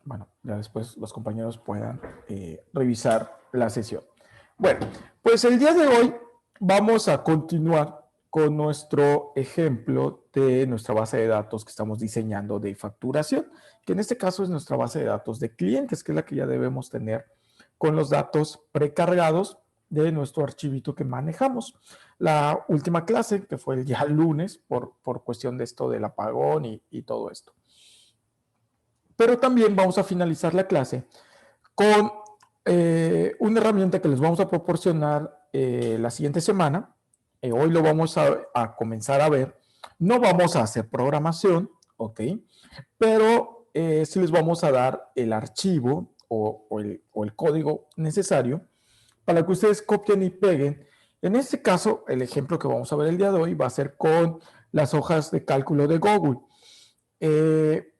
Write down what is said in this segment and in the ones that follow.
bueno, ya después los compañeros puedan revisar la sesión. Bueno, pues el día de hoy vamos a continuar con nuestro ejemplo de nuestra base de datos que estamos diseñando de facturación, que en este caso es nuestra base de datos de clientes, que es la que ya debemos tener con los datos precargados de nuestro archivito que manejamos. La última clase, que fue el día lunes, por cuestión de esto del apagón y todo esto. Pero también vamos a finalizar la clase con una herramienta que les vamos a proporcionar la siguiente semana. Hoy lo vamos a comenzar a ver. No vamos a hacer programación, ¿ok? Pero sí les vamos a dar el archivo o el código necesario para que ustedes copien y peguen. En este caso, el ejemplo que vamos a ver el día de hoy va a ser con las hojas de cálculo de Google.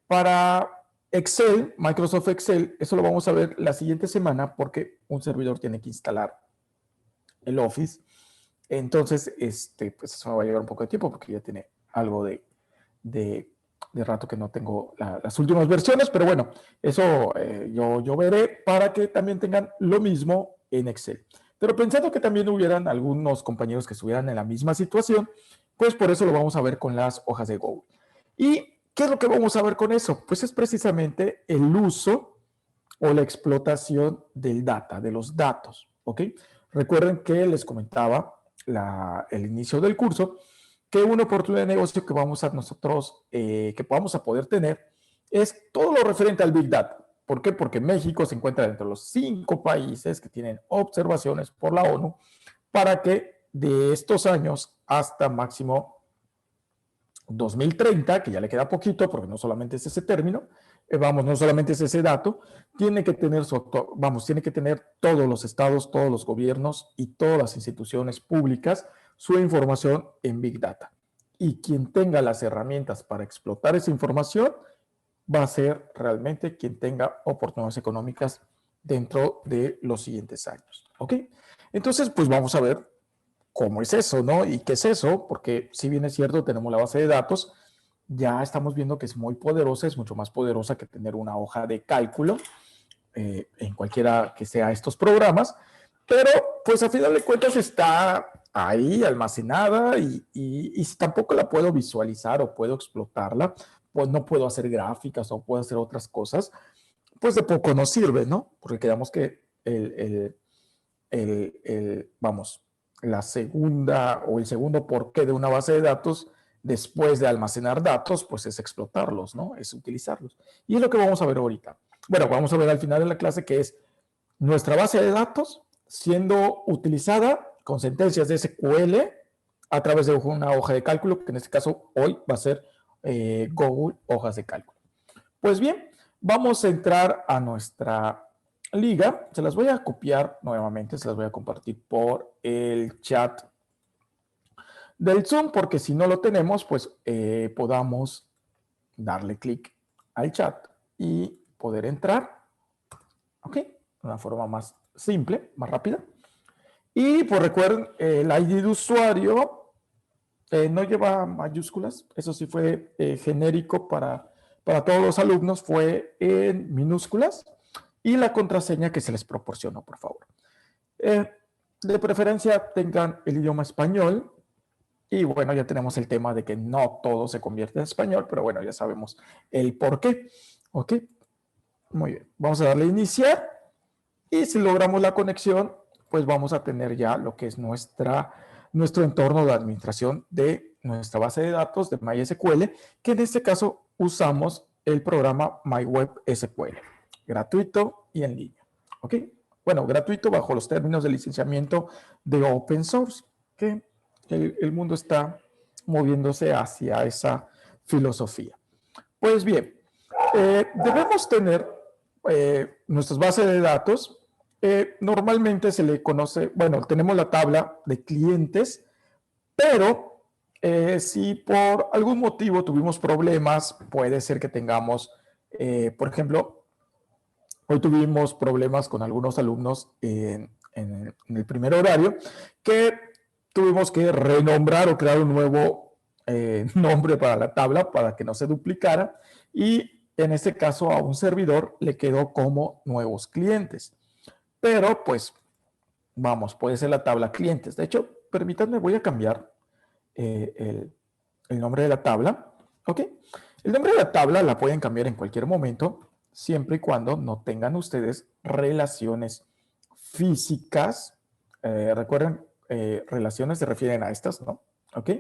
Para Excel, Microsoft Excel, eso lo vamos a ver la siguiente semana porque un servidor tiene que instalar el Office. Entonces, pues eso me va a llevar un poco de tiempo porque ya tiene algo de rato que no tengo las últimas versiones, pero bueno, eso yo veré para que también tengan lo mismo en Excel. Pero pensando que también hubieran algunos compañeros que estuvieran en la misma situación, pues por eso lo vamos a ver con las hojas de Google. ¿Y qué es lo que vamos a ver con eso? Pues es precisamente el uso o la explotación del data, de los datos, ¿ok? Recuerden que les comentaba el inicio del curso que una oportunidad de negocio que vamos a nosotros, que vamos a poder tener, es todo lo referente al Big Data. ¿Por qué? Porque México se encuentra dentro de los 5 países que tienen observaciones por la ONU para que de estos años hasta máximo 2030, que ya le queda poquito, porque no solamente es ese término, no solamente es ese dato, tiene que tener todos los estados, todos los gobiernos y todas las instituciones públicas su información en Big Data. Y quien tenga las herramientas para explotar esa información va a ser realmente quien tenga oportunidades económicas dentro de los siguientes años. ¿Ok? Entonces, pues vamos a ver cómo es eso, ¿no? ¿Y qué es eso? Porque si bien es cierto, tenemos la base de datos, ya estamos viendo que es muy poderosa, es mucho más poderosa que tener una hoja de cálculo en cualquiera que sea estos programas, pero pues a final de cuentas está ahí almacenada y si tampoco la puedo visualizar o puedo explotarla, pues no puedo hacer gráficas o puedo hacer otras cosas, pues de poco nos sirve, ¿no? Porque quedamos que vamos, la segunda o el segundo porqué de una base de datos después de almacenar datos, pues es explotarlos, ¿no? Es utilizarlos. Y es lo que vamos a ver ahorita. Bueno, vamos a ver al final de la clase que es nuestra base de datos siendo utilizada con sentencias de SQL a través de una hoja de cálculo, que en este caso hoy va a ser Google Hojas de Cálculo. Pues bien, vamos a entrar a nuestra liga. Se las voy a copiar nuevamente, se las voy a compartir por el chat del Zoom, porque si no lo tenemos, pues podamos darle clic al chat y poder entrar. ¿Ok? De una forma más simple, más rápida. Y pues recuerden, el ID de usuario no lleva mayúsculas. Eso sí fue genérico para todos los alumnos, fue en minúsculas. Y la contraseña que se les proporcionó, por favor. De preferencia tengan el idioma español. Y bueno, ya tenemos el tema de que no todo se convierte en español, pero bueno, ya sabemos el por qué. ¿Ok? Muy bien. Vamos a darle a iniciar. Y si logramos la conexión, pues vamos a tener ya lo que es nuestro entorno de administración de nuestra base de datos de MySQL, que en este caso usamos el programa MyWebSQL, gratuito y en línea. ¿Ok? Bueno, gratuito bajo los términos de licenciamiento de Open Source, que el mundo está moviéndose hacia esa filosofía. Pues bien, debemos tener nuestras bases de datos. Normalmente se le conoce, bueno, tenemos la tabla de clientes, pero si por algún motivo tuvimos problemas, puede ser que tengamos, por ejemplo, hoy tuvimos problemas con algunos alumnos en el primer horario, que tuvimos que renombrar o crear un nuevo nombre para la tabla para que no se duplicara y en este caso a un servidor le quedó como nuevos clientes. Pero pues, vamos, puede ser la tabla clientes. De hecho, permítanme, voy a cambiar el nombre de la tabla. ¿Ok? El nombre de la tabla la pueden cambiar en cualquier momento, siempre y cuando no tengan ustedes relaciones físicas. Recuerden, relaciones se refieren a estas, ¿no? ¿Ok?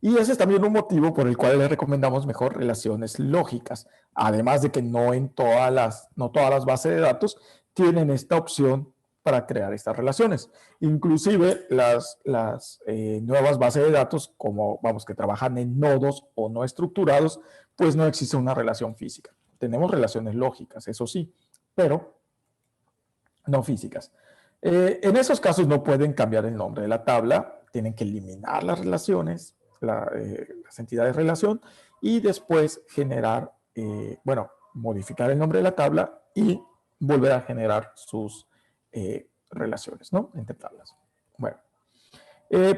Y ese es también un motivo por el cual les recomendamos mejor relaciones lógicas. Además de que no todas las bases de datos tienen esta opción para crear estas relaciones. Inclusive las nuevas bases de datos, como vamos, que trabajan en nodos o no estructurados, pues no existe una relación física. Tenemos relaciones lógicas, eso sí, pero no físicas. En esos casos no pueden cambiar el nombre de la tabla, tienen que eliminar las relaciones, las entidades de relación, y después generar, modificar el nombre de la tabla y volver a generar sus relaciones, ¿no? Entre tablas. Bueno,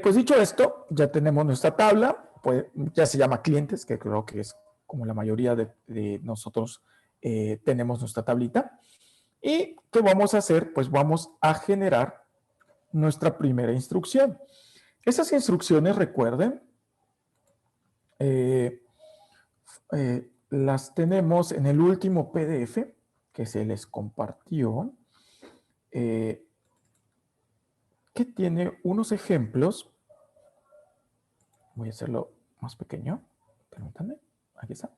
pues dicho esto, ya tenemos nuestra tabla, pues ya se llama clientes, que creo que es como la mayoría de nosotros tenemos nuestra tablita. ¿Y qué vamos a hacer? Pues vamos a generar nuestra primera instrucción. Esas instrucciones, recuerden, las tenemos en el último PDF que se les compartió, que tiene unos ejemplos. Voy a hacerlo más pequeño. Permítanme. Aquí está.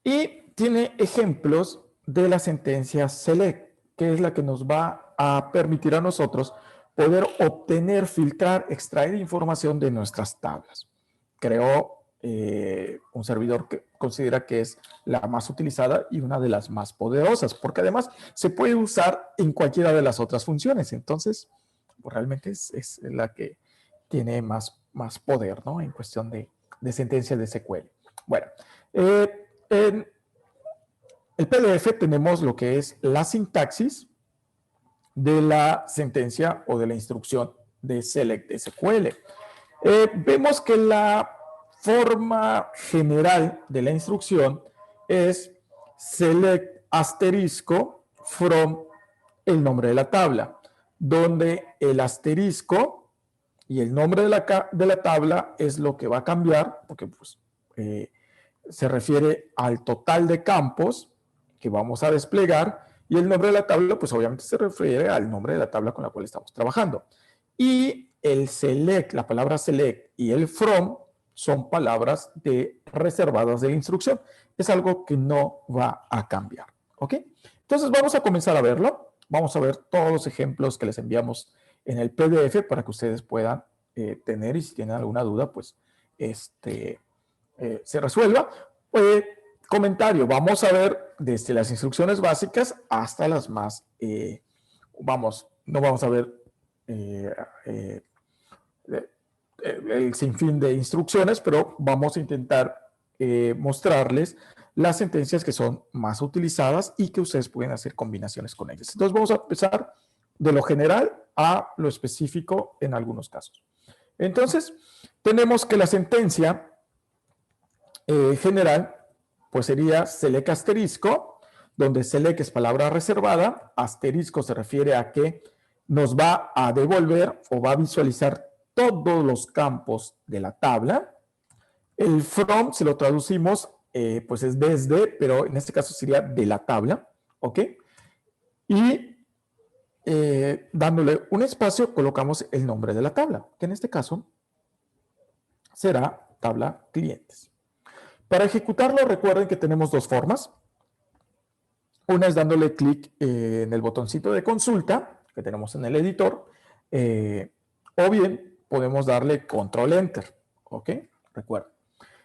Y tiene ejemplos de la sentencia select, que es la que nos va a permitir a nosotros poder obtener, filtrar, extraer información de nuestras tablas. Creo un servidor que considera que es la más utilizada y una de las más poderosas, porque además se puede usar en cualquiera de las otras funciones. Entonces, pues realmente es la que tiene más poder, ¿no? En cuestión de sentencias de SQL. Bueno, en el PDF tenemos lo que es la sintaxis de la sentencia o de la instrucción de select SQL. Vemos que la forma general de la instrucción es select asterisco from el nombre de la tabla, donde el asterisco y el nombre de la tabla es lo que va a cambiar, porque pues, se refiere al total de campos que vamos a desplegar, y el nombre de la tabla, pues obviamente se refiere al nombre de la tabla con la cual estamos trabajando. Y el select, la palabra select y el from son palabras reservadas de la instrucción. Es algo que no va a cambiar. ¿Ok? Entonces vamos a comenzar a verlo. Vamos a ver todos los ejemplos que les enviamos en el PDF para que ustedes puedan tener, y si tienen alguna duda, pues se resuelva. Comentario, vamos a ver desde las instrucciones básicas hasta las más, no vamos a ver el sinfín de instrucciones, pero vamos a intentar mostrarles las sentencias que son más utilizadas y que ustedes pueden hacer combinaciones con ellas. Entonces vamos a empezar de lo general a lo específico en algunos casos. Entonces, tenemos que la sentencia general pues sería select asterisco, donde select es palabra reservada, asterisco se refiere a que nos va a devolver o va a visualizar todos los campos de la tabla. El from, si lo traducimos, pues es desde, pero en este caso sería de la tabla, ¿ok? Y dándole un espacio colocamos el nombre de la tabla, que en este caso será tabla clientes. Para ejecutarlo, recuerden que tenemos dos formas. Una es dándole clic en el botoncito de consulta que tenemos en el editor, o bien podemos darle control enter, ¿ok? Recuerden.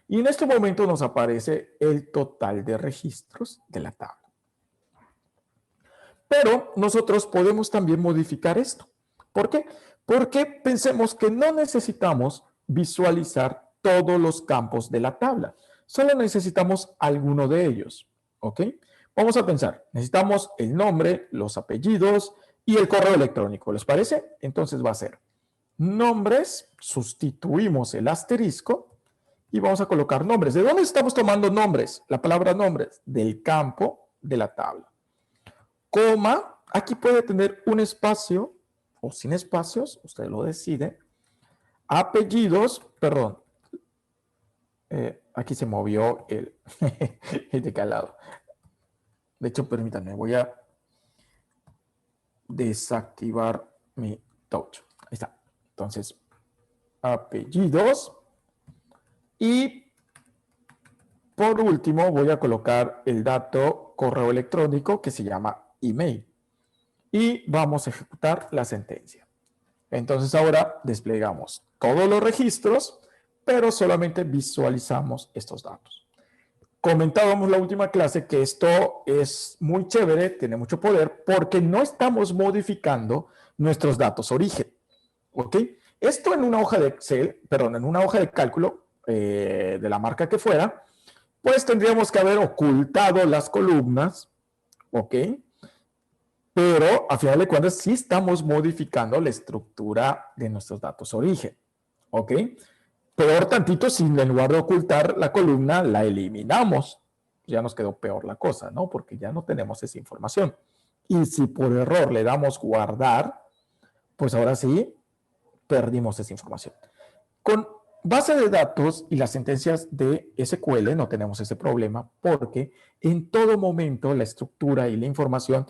Y en este momento nos aparece el total de registros de la tabla. Pero nosotros podemos también modificar esto. ¿Por qué? Porque pensemos que no necesitamos visualizar todos los campos de la tabla. Solo necesitamos alguno de ellos, ¿ok? Vamos a pensar, necesitamos el nombre, los apellidos y el correo electrónico, ¿les parece? Entonces va a ser nombres, sustituimos el asterisco y vamos a colocar nombres. ¿De dónde estamos tomando nombres? La palabra nombres, del campo de la tabla. Coma, aquí puede tener un espacio o sin espacios, usted lo decide. Apellidos, perdón, aquí se movió el, el teclado. De hecho, permítanme, voy a desactivar mi touch. Ahí está. Entonces, apellidos. Y por último, voy a colocar el dato correo electrónico que se llama email. Y vamos a ejecutar la sentencia. Entonces ahora desplegamos todos los registros, pero solamente visualizamos estos datos. Comentábamos la última clase que esto es muy chévere, tiene mucho poder, porque no estamos modificando nuestros datos origen. ¿Ok? Esto en una hoja de Excel, perdón, en una hoja de cálculo de la marca que fuera, pues tendríamos que haber ocultado las columnas, ¿ok? Pero a final de cuentas sí estamos modificando la estructura de nuestros datos origen, ¿ok? Peor tantito si en lugar de ocultar la columna la eliminamos. Ya nos quedó peor la cosa, ¿no? Porque ya no tenemos esa información. Y si por error le damos guardar, pues ahora sí perdimos esa información. Con base de datos y las sentencias de SQL no tenemos ese problema porque en todo momento la estructura y la información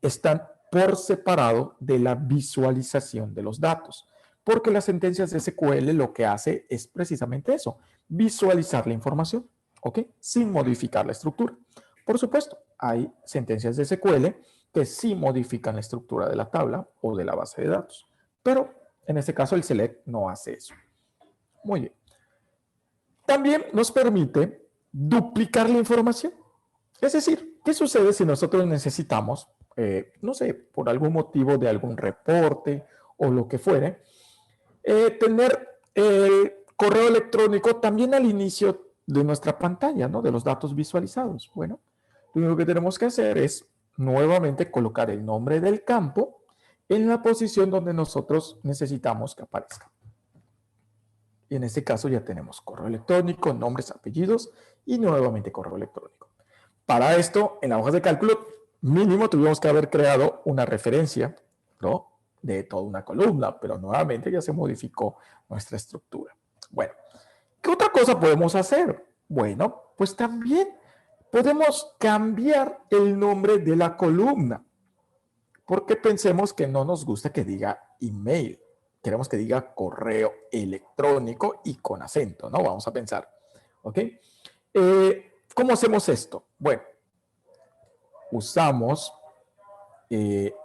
están por separado de la visualización de los datos. Porque las sentencias de SQL lo que hace es precisamente eso, visualizar la información, ¿ok? Sin modificar la estructura. Por supuesto, hay sentencias de SQL que sí modifican la estructura de la tabla o de la base de datos. Pero en este caso el select no hace eso. Muy bien. También nos permite duplicar la información. Es decir, ¿qué sucede si nosotros necesitamos, no sé, por algún motivo de algún reporte o lo que fuere, tener el correo electrónico también al inicio de nuestra pantalla, ¿no? De los datos visualizados? Bueno, lo único que tenemos que hacer es nuevamente colocar el nombre del campo en la posición donde nosotros necesitamos que aparezca. Y en este caso ya tenemos correo electrónico, nombres, apellidos y nuevamente correo electrónico. Para esto, en la hoja de cálculo, mínimo tuvimos que haber creado una referencia, ¿no? De toda una columna, pero nuevamente ya se modificó nuestra estructura. Bueno, ¿qué otra cosa podemos hacer? Bueno, pues también podemos cambiar el nombre de la columna, porque pensemos que no nos gusta que diga email. Queremos que diga correo electrónico y con acento, ¿no? Vamos a pensar, ¿ok? ¿Cómo hacemos esto? Bueno, usamos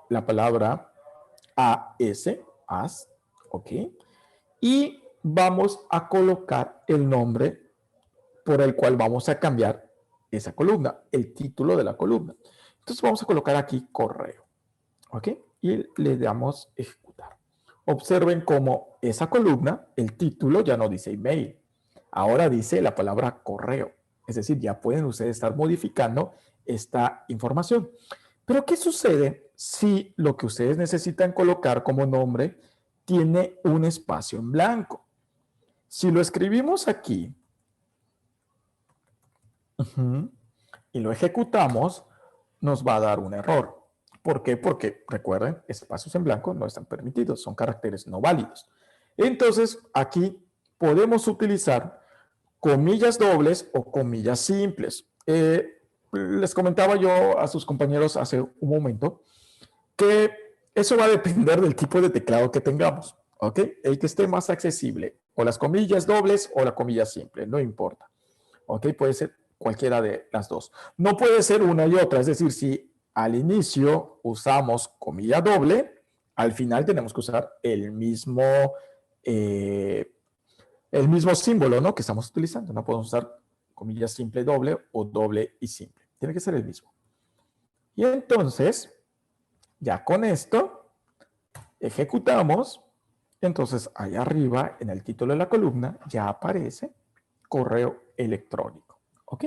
la palabra as, ¿ok? Y vamos a colocar el nombre por el cual vamos a cambiar esa columna, el título de la columna. Entonces vamos a colocar aquí correo, ¿ok? Y le damos ejecutar. Observen cómo esa columna, el título ya no dice email, ahora dice la palabra correo. Es decir, ya pueden ustedes estar modificando esta información. Pero ¿qué sucede si lo que ustedes necesitan colocar como nombre tiene un espacio en blanco? Si lo escribimos aquí y lo ejecutamos, nos va a dar un error. ¿Por qué? Porque, recuerden, espacios en blanco no están permitidos, son caracteres no válidos. Entonces, aquí podemos utilizar comillas dobles o comillas simples. Les comentaba yo a sus compañeros hace un momento que eso va a depender del tipo de teclado que tengamos, ¿ok? El que esté más accesible, o las comillas dobles o la comilla simple, no importa, ¿ok? Puede ser cualquiera de las dos. No puede ser una y otra, es decir, si al inicio usamos comilla doble, al final tenemos que usar el mismo símbolo, ¿no? Que estamos utilizando. No podemos usar comilla simple doble o doble y simple. Tiene que ser el mismo. Y entonces, ya con esto, ejecutamos. Entonces, ahí arriba, en el título de la columna, ya aparece correo electrónico. ¿Ok?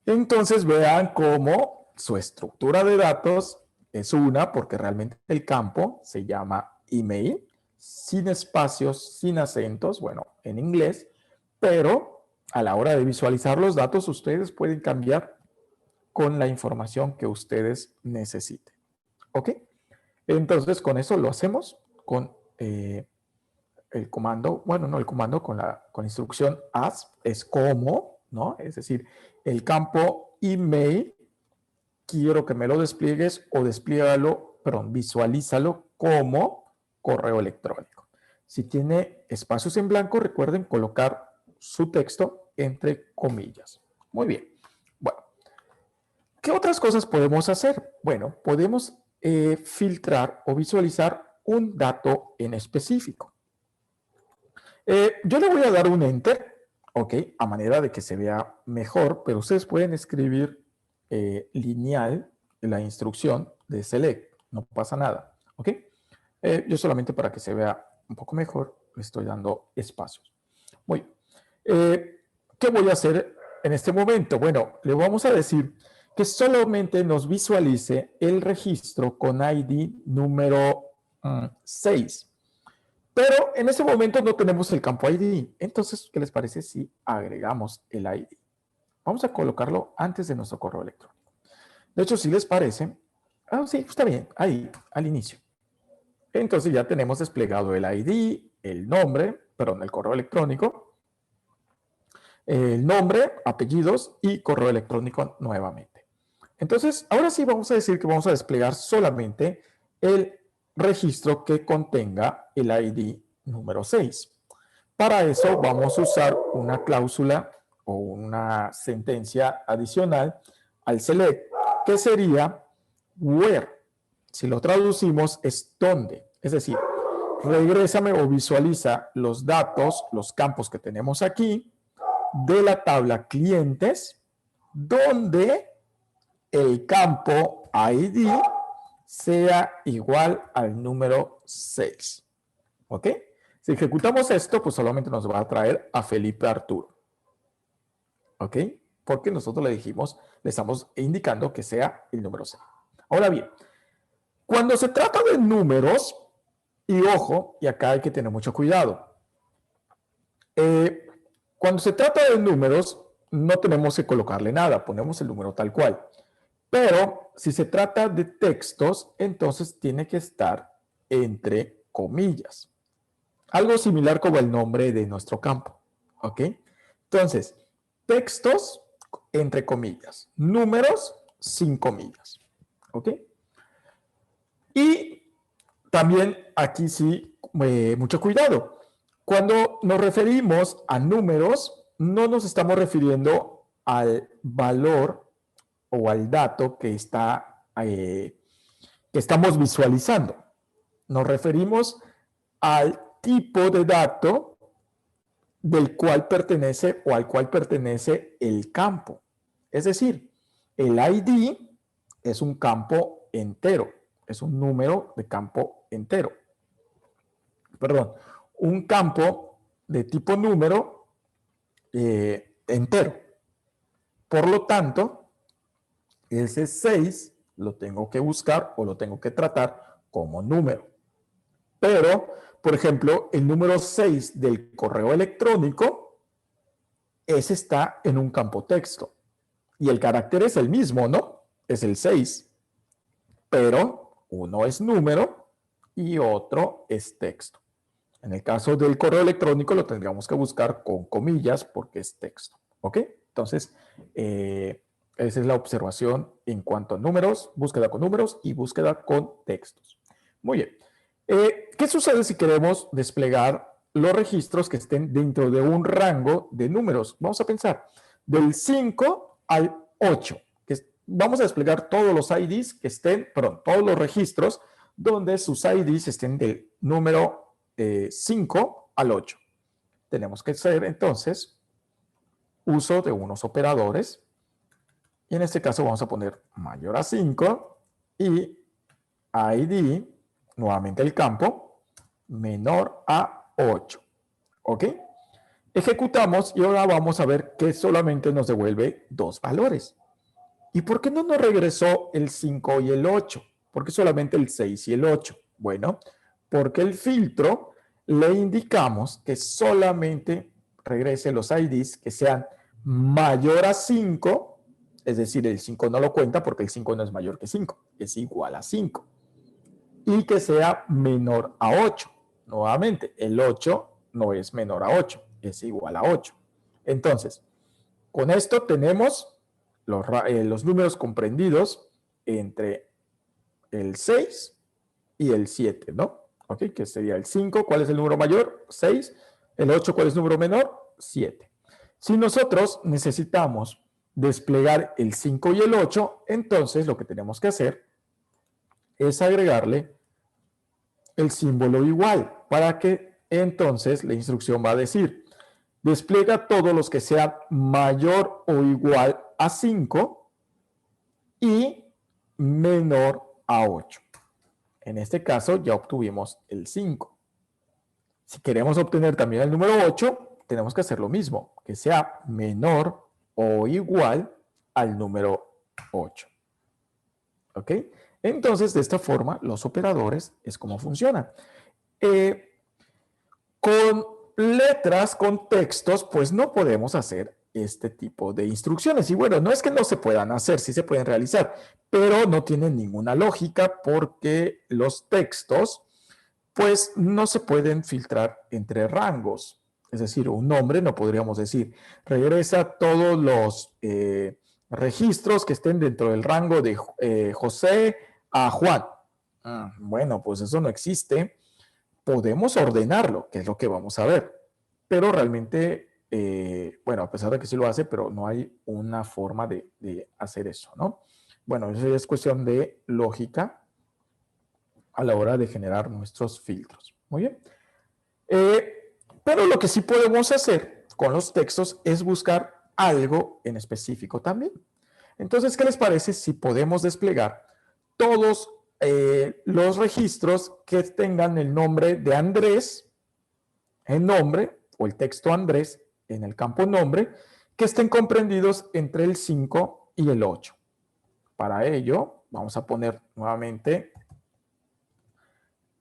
Entonces, vean cómo su estructura de datos es una, porque realmente el campo se llama email, sin espacios, sin acentos, bueno, en inglés, pero a la hora de visualizar los datos, ustedes pueden cambiar con la información que ustedes necesiten. ¿Ok? Entonces, con eso lo hacemos con el comando, bueno, no el comando, con la instrucción as, es como, ¿no? Es decir, el campo email, quiero que me lo despliegues o despliégalo, perdón, visualízalo como correo electrónico. Si tiene espacios en blanco, recuerden colocar su texto entre comillas. Muy bien. Bueno, ¿qué otras cosas podemos hacer? Bueno, podemos filtrar o visualizar un dato en específico. Yo le voy a dar un enter, ok, a manera de que se vea mejor, pero ustedes pueden escribir lineal la instrucción de select, no pasa nada, ok. Yo solamente para que se vea un poco mejor le estoy dando espacios. Muy bien. ¿Qué voy a hacer en este momento? Bueno, le vamos a decir que solamente nos visualice el registro con ID número 6. Pero en este momento no tenemos el campo ID. Entonces, ¿qué les parece si agregamos el ID? Vamos a colocarlo antes de nuestro correo electrónico. De hecho, si les parece, sí, está bien, ahí, al inicio. Entonces ya tenemos desplegado el ID, el nombre, perdón, el correo electrónico, el nombre, apellidos y correo electrónico nuevamente. Entonces, ahora sí vamos a decir que vamos a desplegar solamente el registro que contenga el ID número 6. Para eso vamos a usar una cláusula o una sentencia adicional al select, que sería where. Si lo traducimos es donde. Es decir, regrésame o visualiza los datos, los campos que tenemos aquí de la tabla clientes, donde el campo ID sea igual al número 6. ¿Ok? Si ejecutamos esto, pues solamente nos va a traer a Felipe Arturo. ¿Ok? Porque nosotros le dijimos, le estamos indicando que sea el número 6. Ahora bien, cuando se trata de números, y ojo, y acá hay que tener mucho cuidado. Cuando se trata de números, no tenemos que colocarle nada, ponemos el número tal cual. Pero si se trata de textos, entonces tiene que estar entre comillas. Algo similar como el nombre de nuestro campo. ¿Ok? Entonces, textos entre comillas, números sin comillas. ¿Ok? Y también aquí sí, mucho cuidado. Cuando nos referimos a números, no nos estamos refiriendo al valor o al dato que estamos visualizando. Nos referimos al tipo de dato del cual pertenece o al cual pertenece el campo. Es decir, el ID es un campo entero, es un número de campo entero. Perdón, un campo de tipo número entero. Por lo tanto, ese 6 lo tengo que buscar o lo tengo que tratar como número. Pero, por ejemplo, el número 6 del correo electrónico, ese está en un campo texto. Y el carácter es el mismo, ¿no? Es el 6. Pero uno es número y otro es texto. En el caso del correo electrónico lo tendríamos que buscar con comillas porque es texto. ¿Ok? Entonces, esa es la observación en cuanto a números, búsqueda con números y búsqueda con textos. Muy bien. ¿Qué sucede si queremos desplegar los registros que estén dentro de un rango de números? Vamos a pensar del 5 al 8. Vamos a desplegar todos los IDs que estén, perdón, todos los registros donde sus IDs estén del número 5 al 8. Tenemos que hacer entonces uso de unos operadores. Y en este caso vamos a poner mayor a 5 y ID, nuevamente el campo, menor a 8. ¿Ok? Ejecutamos y ahora vamos a ver que solamente nos devuelve dos valores. ¿Y por qué no nos regresó el 5 y el 8? ¿Por qué solamente el 6 y el 8? Bueno, porque el filtro le indicamos que solamente regrese los IDs que sean mayor a 5, es decir, el 5 no lo cuenta porque el 5 no es mayor que 5, es igual a 5. Y que sea menor a 8. Nuevamente, el 8 no es menor a 8, es igual a 8. Entonces, con esto tenemos los números comprendidos entre el 6 y el 7, ¿no? ¿Ok? Que sería el 5, ¿cuál es el número mayor? 6. El 8, ¿cuál es el número menor? 7. Si nosotros necesitamos desplegar el 5 y el 8, entonces lo que tenemos que hacer es agregarle el símbolo igual, para que entonces la instrucción va a decir, despliega todos los que sean mayor o igual a 5 y menor a 8. En este caso ya obtuvimos el 5. Si queremos obtener también el número 8, tenemos que hacer lo mismo, que sea menor o igual al número 8. ¿Ok? Entonces, de esta forma, los operadores es como funcionan. Con letras, con textos, pues no podemos hacer este tipo de instrucciones. Y bueno, no es que no se puedan hacer, sí se pueden realizar, pero no tienen ninguna lógica porque los textos, pues no se pueden filtrar entre rangos. Es decir, un nombre no podríamos decir, regresa todos los registros que estén dentro del rango de José a Juan. Bueno, pues eso no existe. Podemos ordenarlo, que es lo que vamos a ver, pero realmente, bueno, a pesar de que sí lo hace, pero no hay una forma de hacer eso, ¿no? Bueno, eso es cuestión de lógica a la hora de generar nuestros filtros. Muy bien. Pero lo que sí podemos hacer con los textos es buscar algo en específico también. Entonces, ¿qué les parece si podemos desplegar todos los registros que tengan el nombre de Andrés en nombre o el texto Andrés en el campo nombre que estén comprendidos entre el 5 y el 8? Para ello, vamos a poner nuevamente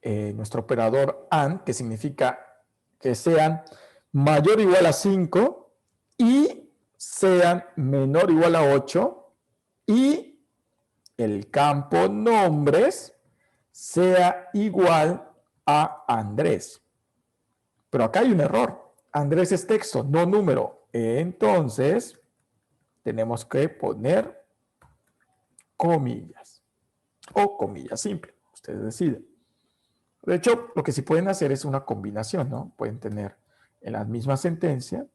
nuestro operador AND, que significa que sean mayor o igual a 5 y sean menor o igual a 8 y el campo nombres sea igual a Andrés. Pero acá hay un error. Andrés es texto, no número. Entonces, tenemos que poner comillas o comillas simple. Ustedes deciden. De hecho, lo que sí pueden hacer es una combinación, ¿no? Pueden tener en la misma sentencia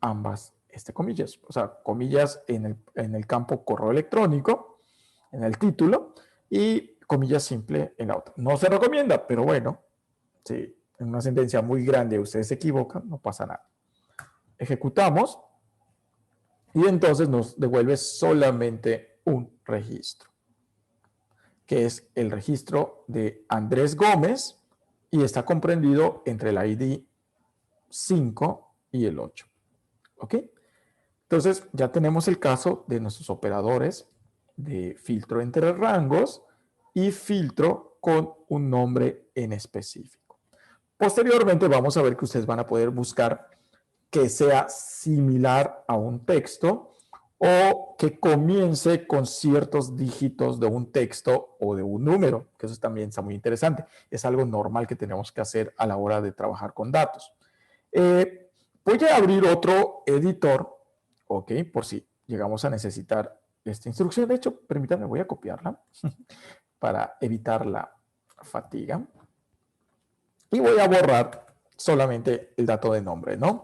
ambas comillas. O sea, comillas en el campo correo electrónico, en el título, y comillas simple en la otra. No se recomienda, pero bueno, si en una sentencia muy grande ustedes se equivocan, no pasa nada. Ejecutamos y entonces nos devuelve solamente un registro, que es el registro de Andrés Gómez y está comprendido entre el ID 5 y el 8. ¿Ok? Entonces ya tenemos el caso de nuestros operadores de filtro entre rangos y filtro con un nombre en específico. Posteriormente vamos a ver que ustedes van a poder buscar que sea similar a un texto o que comience con ciertos dígitos de un texto o de un número, que eso también está muy interesante. Es algo normal que tenemos que hacer a la hora de trabajar con datos. Voy a abrir otro editor, ok, por si llegamos a necesitar esta instrucción. De hecho, permítanme, voy a copiarla para evitar la fatiga. Y voy a borrar solamente el dato de nombre, ¿no?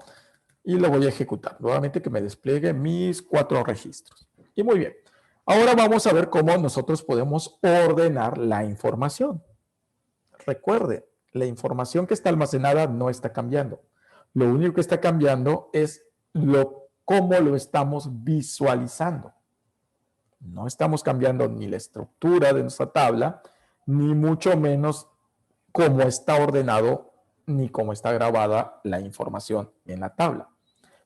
Y lo voy a ejecutar. Nuevamente que me despliegue mis 4 registros. Y muy bien. Ahora vamos a ver cómo nosotros podemos ordenar la información. Recuerde, la información que está almacenada no está cambiando. Lo único que está cambiando es cómo lo estamos visualizando. No estamos cambiando ni la estructura de nuestra tabla, ni mucho menos cómo está ordenado, ni cómo está grabada la información en la tabla.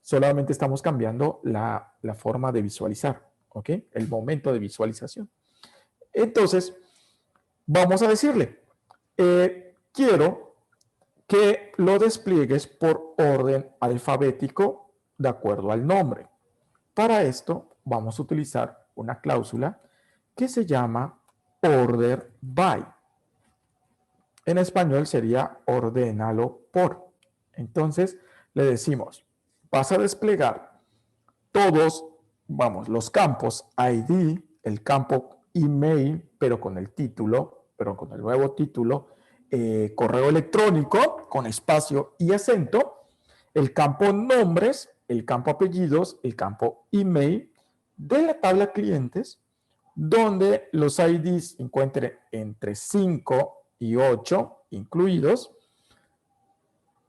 Solamente estamos cambiando la forma de visualizar, ¿ok? El momento de visualización. Entonces, vamos a decirle, quiero que lo despliegues por orden alfabético de acuerdo al nombre. Para esto vamos a utilizar una cláusula que se llama order by. En español sería ordénalo por. Entonces le decimos, vas a desplegar todos, los campos ID, el campo email, pero con el título, pero con el nuevo título, correo electrónico con espacio y acento, el campo nombres, el campo apellidos, el campo email de la tabla clientes, donde los IDs encuentren entre 5 y 8 incluidos,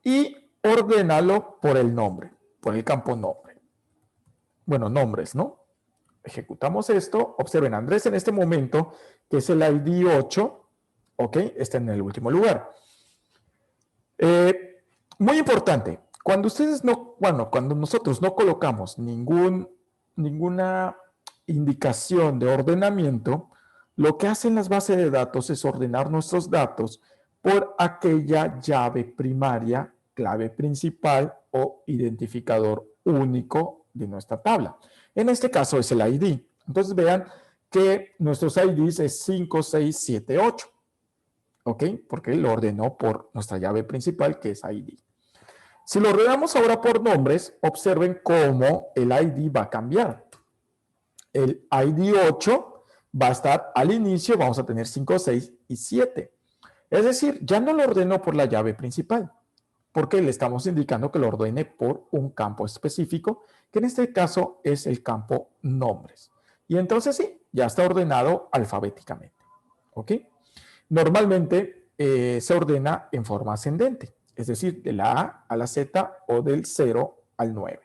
y ordénalo por el nombre, por el campo nombre. Bueno, nombres, ¿no? Ejecutamos esto. Observen, Andrés en este momento, que es el ID 8, ¿ok? Está en el último lugar. Muy importante, cuando nosotros no colocamos ninguna indicación de ordenamiento, lo que hacen las bases de datos es ordenar nuestros datos por aquella llave primaria, clave principal o identificador único de nuestra tabla. En este caso es el ID. Entonces vean que nuestros IDs es 5, 6, 7, 8. ¿Ok? Porque lo ordenó por nuestra llave principal, que es ID. Si lo ordenamos ahora por nombres, observen cómo el ID va a cambiar. El ID 8 va a estar al inicio, vamos a tener 5, 6 y 7. Es decir, ya no lo ordenó por la llave principal, porque le estamos indicando que lo ordene por un campo específico, que en este caso es el campo nombres. Y entonces sí, ya está ordenado alfabéticamente. ¿Ok? Normalmente se ordena en forma ascendente, es decir, de la A a la Z o del 0 al 9.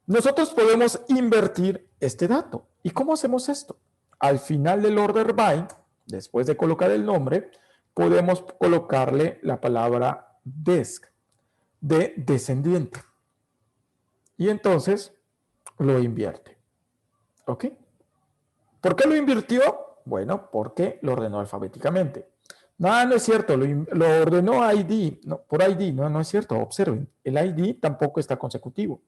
Nosotros podemos invertir este dato. ¿Y cómo hacemos esto? Al final del order by, después de colocar el nombre, podemos colocarle la palabra desc, de descendiente. Y entonces lo invierte. ¿Ok? ¿Por qué lo invirtió? Bueno, porque lo ordenó alfabéticamente. No, no es cierto, lo ordenó ID, no, por ID, no es cierto, observen, el ID tampoco está consecutivo,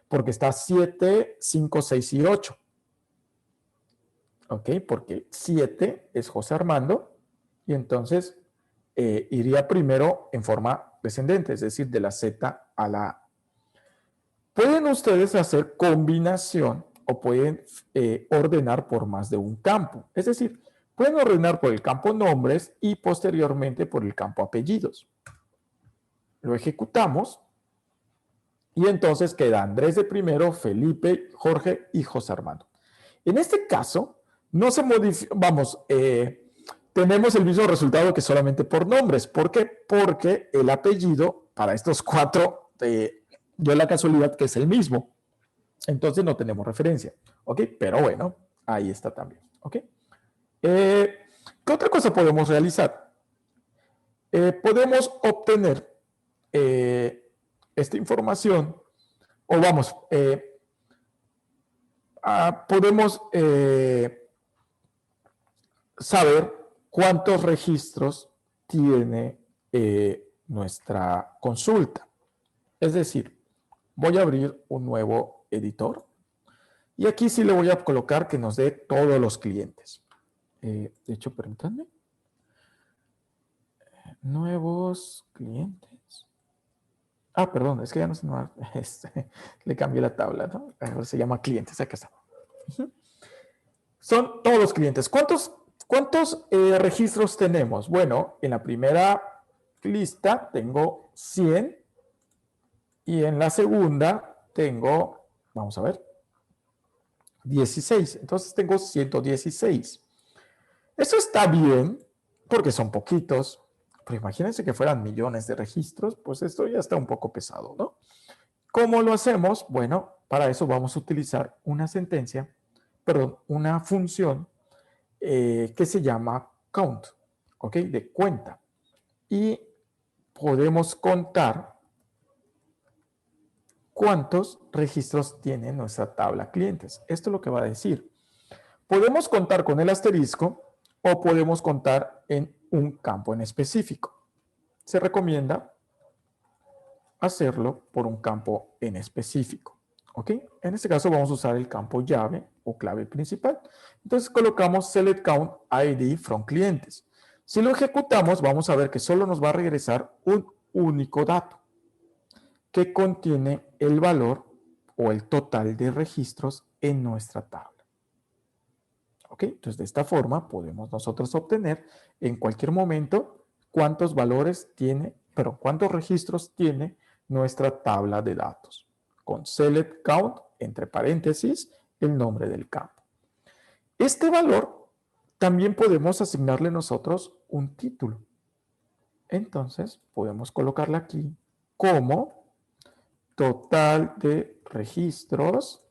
porque está 7, 5, 6 y 8. ¿Ok? Porque 7 es José Armando, y entonces iría primero en forma descendente, es decir, de la Z a la A. Pueden ustedes hacer combinación o pueden ordenar por más de un campo. Es decir, pueden ordenar por el campo nombres y posteriormente por el campo apellidos. Lo ejecutamos y entonces queda Andrés de primero, Felipe, Jorge y José Armando. En este caso, no se modifica, tenemos el mismo resultado que solamente por nombres. ¿Por qué? Porque el apellido para estos 4 dio la casualidad que es el mismo. Entonces no tenemos referencia. ¿Ok? Pero bueno, ahí está también. ¿Ok? ¿Qué otra cosa podemos realizar? Podemos obtener esta información, o podemos saber cuántos registros tiene nuestra consulta. Es decir, voy a abrir un nuevo editor y aquí sí le voy a colocar que nos dé todos los clientes. De hecho, permítanme. Nuevos clientes. Perdón, es que ya no se llama, le cambié la tabla, ¿no? Ahora se llama clientes, acá está. Son todos los clientes. ¿Cuántos registros tenemos? Bueno, en la primera lista tengo 100 y en la segunda tengo, vamos a ver, 16. Entonces tengo 116. Eso está bien porque son poquitos, pero imagínense que fueran millones de registros, pues esto ya está un poco pesado, ¿no? ¿Cómo lo hacemos? Bueno, para eso vamos a utilizar una función que se llama count, ¿ok? De cuenta. Y podemos contar cuántos registros tiene nuestra tabla clientes. Esto es lo que va a decir. Podemos contar con el asterisco o podemos contar en un campo en específico. Se recomienda hacerlo por un campo en específico. ¿Ok? En este caso vamos a usar el campo llave o clave principal. Entonces colocamos select count ID from clientes. Si lo ejecutamos, vamos a ver que solo nos va a regresar un único dato que contiene el valor o el total de registros en nuestra tabla. ¿Ok? Entonces, de esta forma podemos nosotros obtener en cualquier momento cuántos valores tiene, pero cuántos registros tiene nuestra tabla de datos. Con select count, entre paréntesis, el nombre del campo. Este valor también podemos asignarle nosotros un título. Entonces, podemos colocarle aquí como total de registros,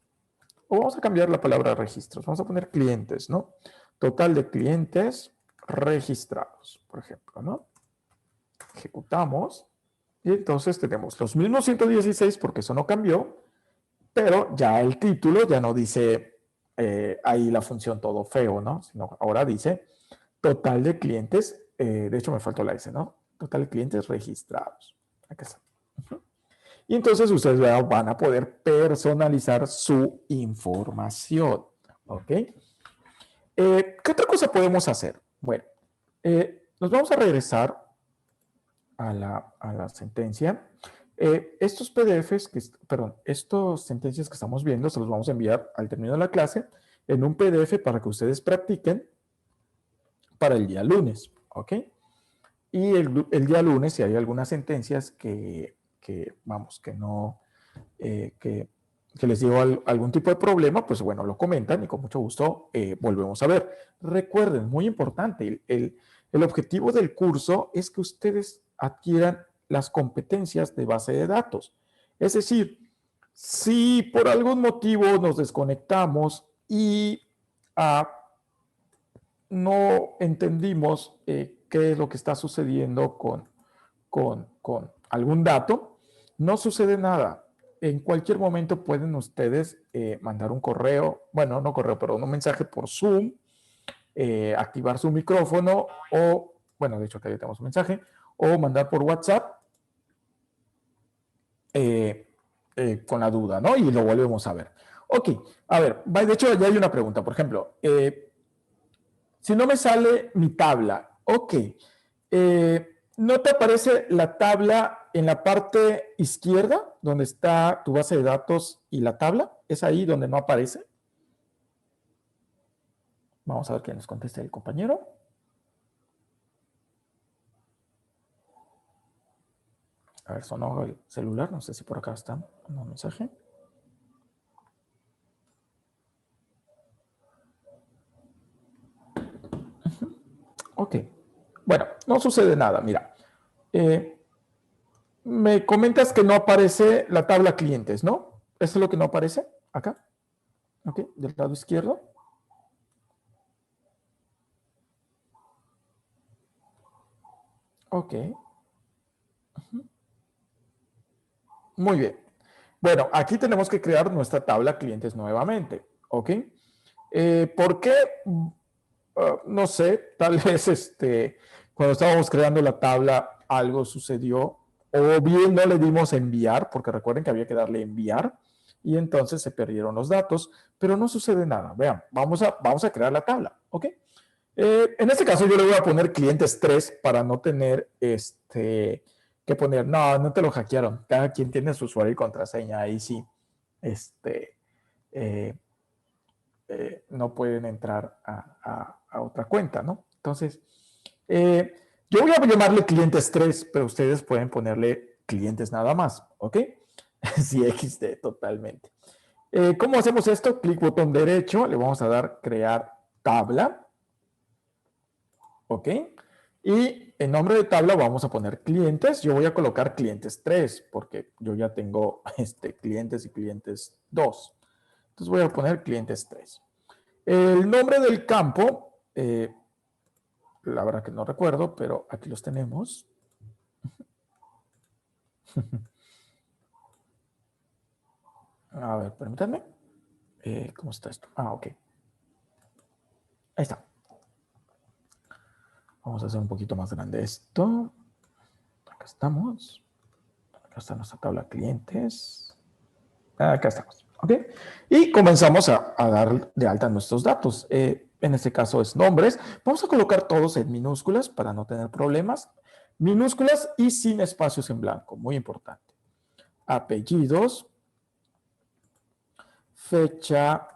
o vamos a cambiar la palabra registros, vamos a poner clientes, ¿no? Total de clientes registrados, por ejemplo, ¿no? Ejecutamos y entonces tenemos los mismos 116 porque eso no cambió, pero ya el título ya no dice ahí la función todo feo, ¿no? Sino ahora dice total de clientes, de hecho me faltó la S, ¿no? Total de clientes registrados. Acá está. Y entonces ustedes van a poder personalizar su información. ¿Ok? ¿Qué otra cosa podemos hacer? Bueno, nos vamos a regresar a la sentencia. Estos PDFs, perdón, estas sentencias que estamos viendo, se los vamos a enviar al término de la clase en un PDF para que ustedes practiquen para el día lunes. ¿Ok? Y el día lunes, si hay algunas sentencias vamos, que no, que les dio algún tipo de problema, pues bueno, lo comentan y con mucho gusto volvemos a ver. Recuerden, muy importante, el objetivo del curso es que ustedes adquieran las competencias de base de datos. Es decir, si por algún motivo nos desconectamos y no entendimos qué es lo que está sucediendo con algún dato, no sucede nada. En cualquier momento pueden ustedes mandar un correo, bueno, no correo, pero un mensaje por Zoom, activar su micrófono o, bueno, de hecho acá ya tenemos un mensaje, o mandar por WhatsApp con la duda, ¿no? Y lo volvemos a ver. Ok, a ver, de hecho ya hay una pregunta, por ejemplo, si no me sale mi tabla, ok, ¿no te aparece la tabla en la parte izquierda, donde está tu base de datos y la tabla? ¿Es ahí donde no aparece? Vamos a ver qué nos contesta el compañero. A ver, sonó el celular, no sé si por acá está un mensaje. Ok, bueno, no sucede nada, mira. Me comentas que no aparece la tabla clientes, ¿no? ¿Eso es lo que no aparece acá? Ok, del lado izquierdo. Ok. Muy bien. Bueno, aquí tenemos que crear nuestra tabla clientes nuevamente. ¿Ok? ¿Por qué? No sé, tal vez cuando estábamos creando la tabla algo sucedió o bien no le dimos enviar, porque recuerden que había que darle enviar y entonces se perdieron los datos, pero no sucede nada. Vean, vamos a crear la tabla. ¿Ok? En este caso yo le voy a poner clientes 3 para no tener que poner, no te lo hackearon. Cada quien tiene su usuario y contraseña. Ahí sí, este, eh, no pueden entrar a otra cuenta, ¿no? Entonces, yo voy a llamarle clientes 3, pero ustedes pueden ponerle clientes nada más, ¿ok? Sí, XD totalmente. ¿Cómo hacemos esto? Clic botón derecho, le vamos a dar crear tabla. ¿Ok? Y en nombre de tabla vamos a poner clientes. Yo voy a colocar clientes 3 porque yo ya tengo clientes y clientes 2. Entonces voy a poner clientes 3. El nombre del campo, la verdad que no recuerdo, pero aquí los tenemos. A ver, permítanme. ¿Cómo está esto? Ah, ok. Ahí está. Vamos a hacer un poquito más grande esto. Acá estamos. Acá está nuestra tabla clientes. Acá estamos. ¿Ok? Y comenzamos a dar de alta nuestros datos. En este caso es nombres. Vamos a colocar todos en minúsculas para no tener problemas. Minúsculas y sin espacios en blanco. Muy importante. Apellidos. Fecha,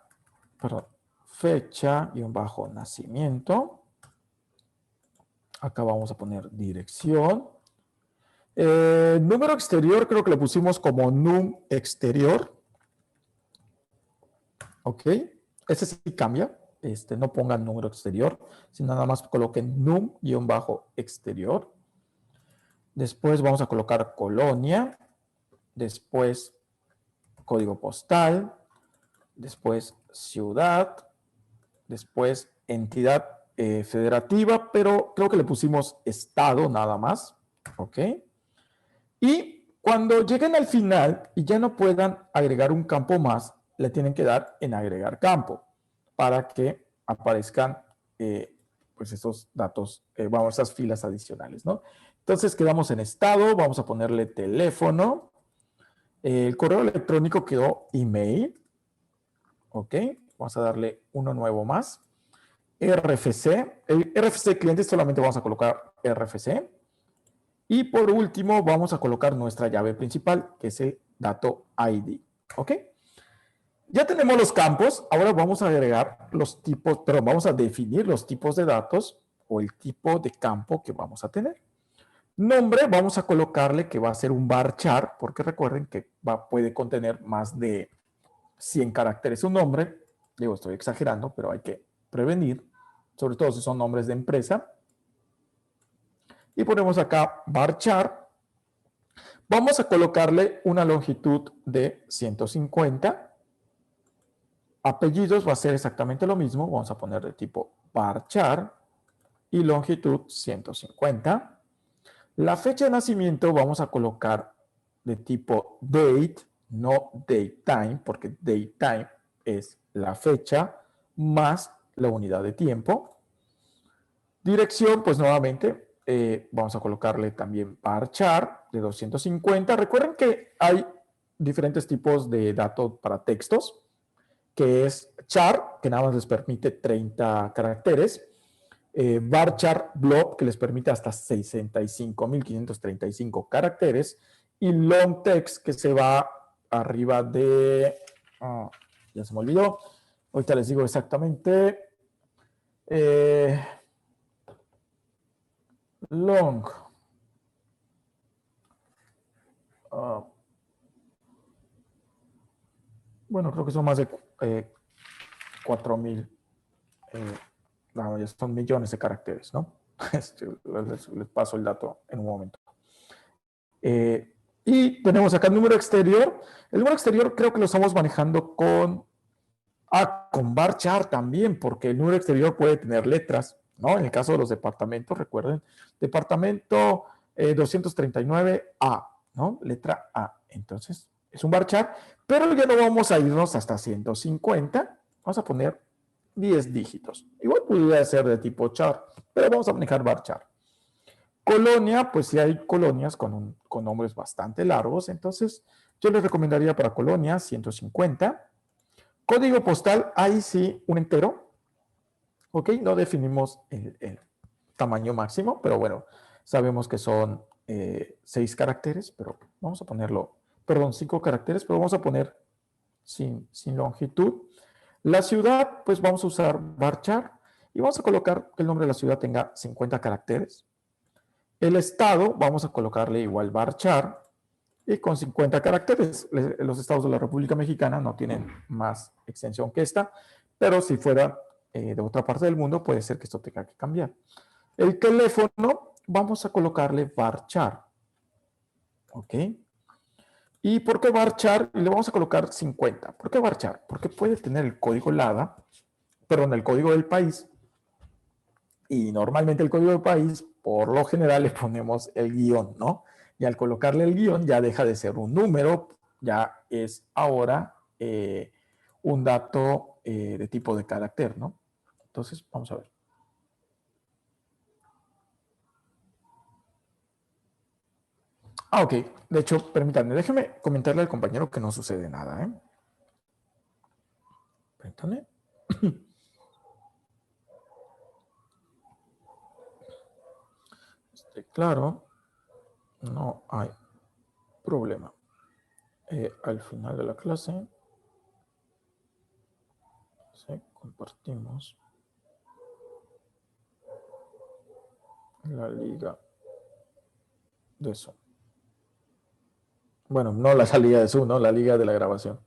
perdón, fecha-nacimiento. Acá vamos a poner dirección. Número exterior, creo que lo pusimos como num exterior. Ok. Ese sí cambia. No pongan número exterior, sino nada más coloquen num-exterior. Después vamos a colocar colonia. Después código postal. Después ciudad. Después entidad federativa, pero creo que le pusimos estado nada más. Ok. Y cuando lleguen al final y ya no puedan agregar un campo más, le tienen que dar en agregar campo para que aparezcan pues esos datos, esas filas adicionales, ¿no? Entonces quedamos en estado, vamos a ponerle teléfono, el correo electrónico quedó email, ok, vamos a darle uno nuevo más, RFC, el RFC cliente solamente vamos a colocar RFC, y por último, vamos a colocar nuestra llave principal, que es el dato ID. ¿Ok? Ya tenemos los campos. Ahora vamos a agregar los tipos, pero vamos a definir los tipos de datos o el tipo de campo que vamos a tener. Nombre, vamos a colocarle que va a ser un varchar, porque recuerden que puede contener más de 100 caracteres un nombre. Digo, estoy exagerando, pero hay que prevenir, sobre todo si son nombres de empresa. Y ponemos acá varchar. Vamos a colocarle una longitud de 150. Apellidos va a ser exactamente lo mismo. Vamos a poner de tipo varchar y longitud 150. La fecha de nacimiento vamos a colocar de tipo date, no datetime, porque datetime es la fecha más la unidad de tiempo. Dirección, pues nuevamente vamos a colocarle también varchar de 250. Recuerden que hay diferentes tipos de datos para textos, que es char, que nada más les permite 30 caracteres, varchar blob, que les permite hasta 65.535 caracteres, y long text, que se va arriba de, ya se me olvidó, ahorita les digo exactamente, long, bueno, creo que son más de 4.000, no, ya son millones de caracteres, ¿no? Les paso el dato en un momento. Y tenemos acá el número exterior. El número exterior creo que lo estamos manejando con varchar también, porque el número exterior puede tener letras, ¿no? En el caso de los departamentos, recuerden, departamento 239A, ¿no? Letra A. Entonces, es un varchar, pero ya no vamos a irnos hasta 150. Vamos a poner 10 dígitos. Igual podría ser de tipo char, pero vamos a manejar varchar. Colonia, pues sí hay colonias con nombres bastante largos, entonces yo les recomendaría para colonia 150. Código postal, ahí sí, un entero. Ok, no definimos el tamaño máximo, pero bueno, sabemos que son 6 caracteres, pero vamos a ponerlo, perdón, 5 caracteres, pero vamos a poner sin longitud. La ciudad, pues vamos a usar varchar y vamos a colocar que el nombre de la ciudad tenga 50 caracteres. El estado, vamos a colocarle igual varchar y con 50 caracteres. Los estados de la República Mexicana no tienen más extensión que esta, pero si fuera de otra parte del mundo, puede ser que esto tenga que cambiar. El teléfono, vamos a colocarle varchar. ¿Ok? ¿Y por qué varchar? Le vamos a colocar 50. ¿Por qué varchar? Porque puede tener el código LADA, perdón, el código del país, y normalmente el código del país, por lo general, le ponemos el guión, ¿no? Y al colocarle el guión ya deja de ser un número, ya es ahora un dato de tipo de carácter, ¿no? Entonces, vamos a ver. Ok. De hecho, permítanme, déjeme comentarle al compañero que no sucede nada, ¿eh? Permítanme. Claro, no hay problema. Al final de la clase, sí, compartimos la liga de Zoom. Bueno, no la salida de Zoom, ¿no? La liga de la grabación.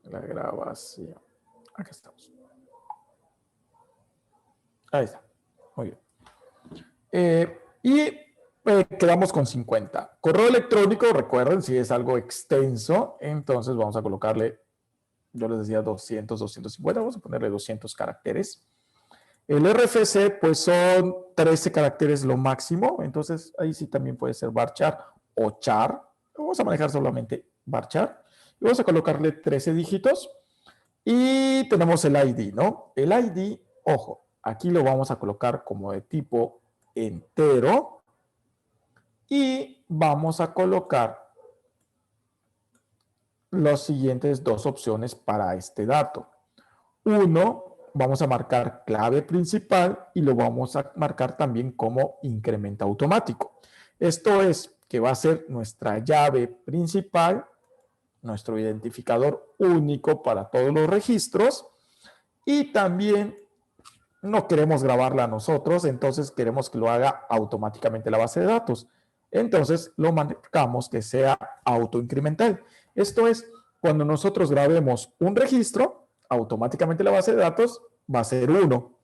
La grabación. Acá estamos. Ahí está. Muy bien. Quedamos con 50. Correo electrónico, recuerden, si es algo extenso, entonces vamos a colocarle, yo les decía 200, 250, vamos a ponerle 200 caracteres. El RFC, pues son 13 caracteres lo máximo, entonces ahí sí también puede ser varchar o char. Vamos a manejar solamente varchar. Y vamos a colocarle 13 dígitos. Y tenemos el ID, ¿no? El ID, ojo, aquí lo vamos a colocar como de tipo entero. Y vamos a colocar las siguientes dos opciones para este dato. Uno, vamos a marcar clave principal y lo vamos a marcar también como incremento automático. Esto es que va a ser nuestra llave principal, nuestro identificador único para todos los registros, y también no queremos grabarla nosotros, entonces queremos que lo haga automáticamente la base de datos. Entonces lo marcamos que sea autoincremental. Esto es, cuando nosotros grabemos un registro, automáticamente la base de datos va a ser 1.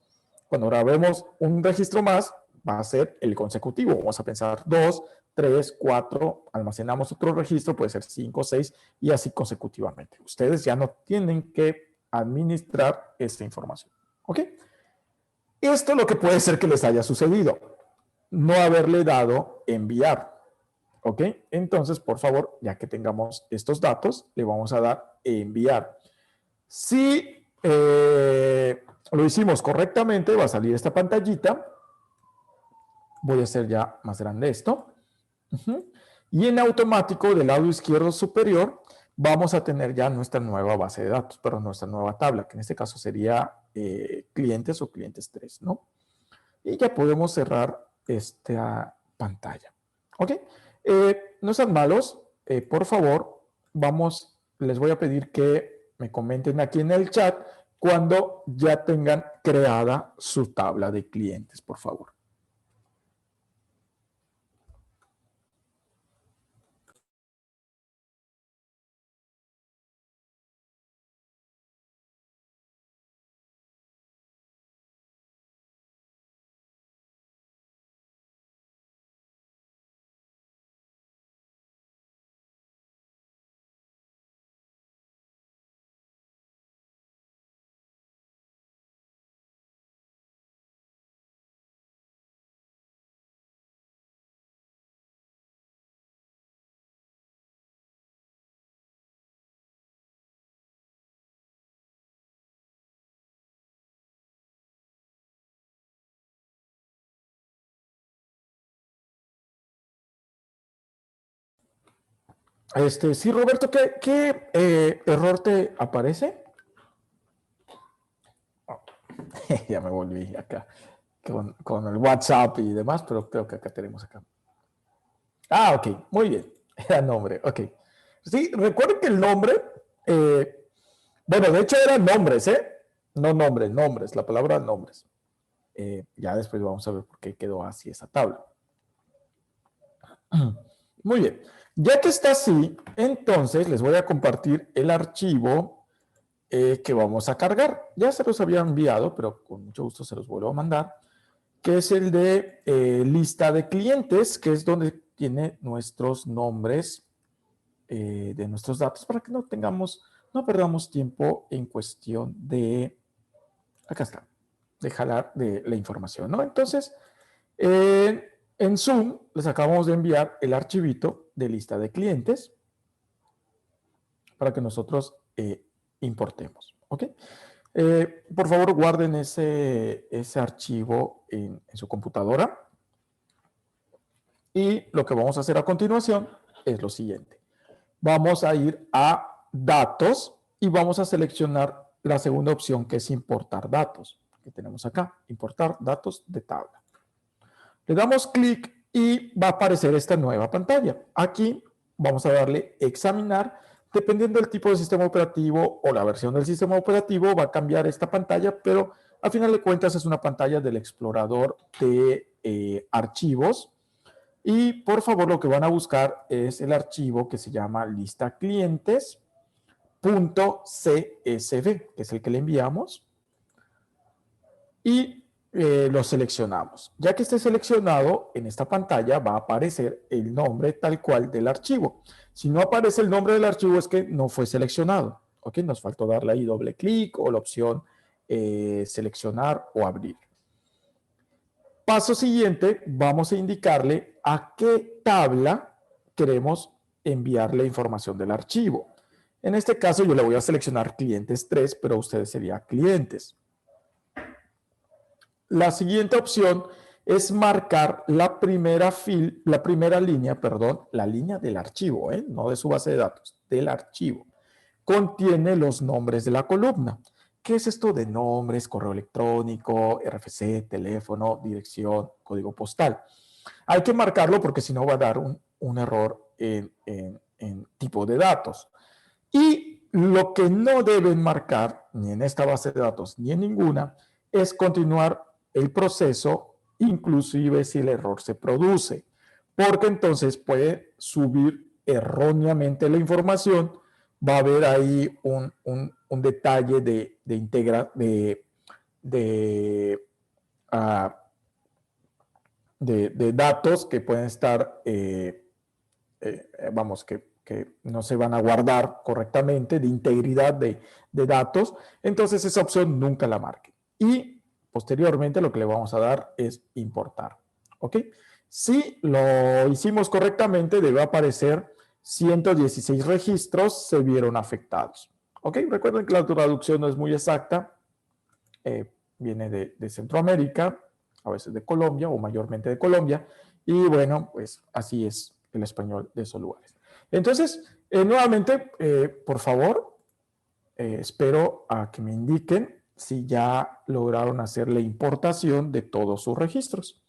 Cuando grabemos un registro más, va a ser el consecutivo. Vamos a pensar 2, 3, 4, almacenamos otro registro, puede ser 5, 6 y así consecutivamente. Ustedes ya no tienen que administrar esta información. ¿Ok? Esto es lo que puede ser que les haya sucedido. No haberle dado enviar. ¿Ok? Entonces, por favor, ya que tengamos estos datos, le vamos a dar enviar. Si lo hicimos correctamente, va a salir esta pantallita. Voy a hacer ya más grande esto. Y en automático, del lado izquierdo superior, vamos a tener ya nuestra nueva base de datos, pero nuestra nueva tabla, que en este caso sería clientes o clientes 3, ¿no? Y ya podemos cerrar esta pantalla. ¿Ok? No sean malos. Por favor, les voy a pedir que me comenten aquí en el chat cuando ya tengan creada su tabla de clientes, por favor. Sí, Roberto, ¿qué error te aparece? Oh, ya me volví acá con el WhatsApp y demás, pero creo que acá tenemos acá. Ah, ok, muy bien. Era nombre, ok. Sí, recuerden que el nombre, bueno, de hecho eran nombres, ¿eh? No nombres, nombres, la palabra nombres. Ya después vamos a ver por qué quedó así esa tabla. Muy bien. Ya que está así, entonces les voy a compartir el archivo que vamos a cargar. Ya se los había enviado, pero con mucho gusto se los vuelvo a mandar, que es el de lista de clientes, que es donde tiene nuestros nombres de nuestros datos para que no perdamos tiempo en cuestión de, acá está, de jalar de la información, ¿no? Entonces, en Zoom les acabamos de enviar el archivito de lista de clientes para que nosotros importemos, ¿ok? Por favor, guarden ese archivo en su computadora. Y lo que vamos a hacer a continuación es lo siguiente. Vamos a ir a datos y vamos a seleccionar la segunda opción, que es importar datos, que tenemos acá, importar datos de tabla. Le damos clic y va a aparecer esta nueva pantalla. Aquí vamos a darle examinar. Dependiendo del tipo de sistema operativo o la versión del sistema operativo, va a cambiar esta pantalla, pero al final de cuentas es una pantalla del explorador de archivos. Y por favor, lo que van a buscar es el archivo que se llama lista clientes.csv, que es el que le enviamos, y lo seleccionamos. Ya que esté seleccionado, en esta pantalla va a aparecer el nombre tal cual del archivo. Si no aparece el nombre del archivo es que no fue seleccionado. ¿Ok? Nos faltó darle ahí doble clic o la opción seleccionar o abrir. Paso siguiente, vamos a indicarle a qué tabla queremos enviar la información del archivo. En este caso yo le voy a seleccionar clientes 3, pero ustedes serían clientes. La siguiente opción es marcar la primera línea, perdón, la línea del archivo, no de su base de datos, del archivo. Contiene los nombres de la columna. ¿Qué es esto de nombres, correo electrónico, RFC, teléfono, dirección, código postal? Hay que marcarlo porque si no va a dar un error en tipo de datos. Y lo que no deben marcar, ni en esta base de datos, ni en ninguna, es continuar el proceso, inclusive si el error se produce, porque entonces puede subir erróneamente la información, va a haber ahí un detalle uh, de datos que pueden estar, vamos, que no se van a guardar correctamente, de integridad de datos, entonces esa opción nunca la marque. Y posteriormente lo que le vamos a dar es importar. ¿Ok? Si lo hicimos correctamente, debe aparecer 116 registros se vieron afectados. ¿Ok? Recuerden que la traducción no es muy exacta, viene de Centroamérica, a veces de Colombia o mayormente de Colombia, y bueno, pues así es el español de esos lugares. Entonces, nuevamente, por favor, espero a que me indiquen si ya lograron hacer la importación de todos sus registros.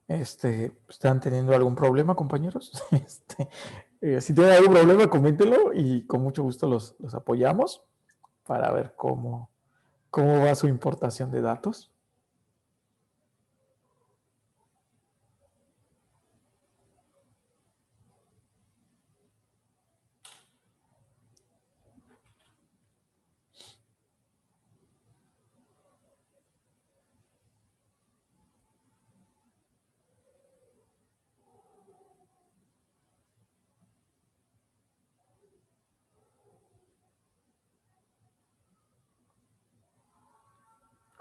¿Están teniendo algún problema, compañeros? Si tienen algún problema, coméntenlo y con mucho gusto los apoyamos para ver cómo va su importación de datos.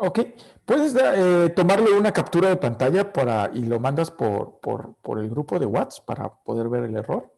Ok, puedes tomarle una captura de pantalla y lo mandas por el grupo de WhatsApp para poder ver el error.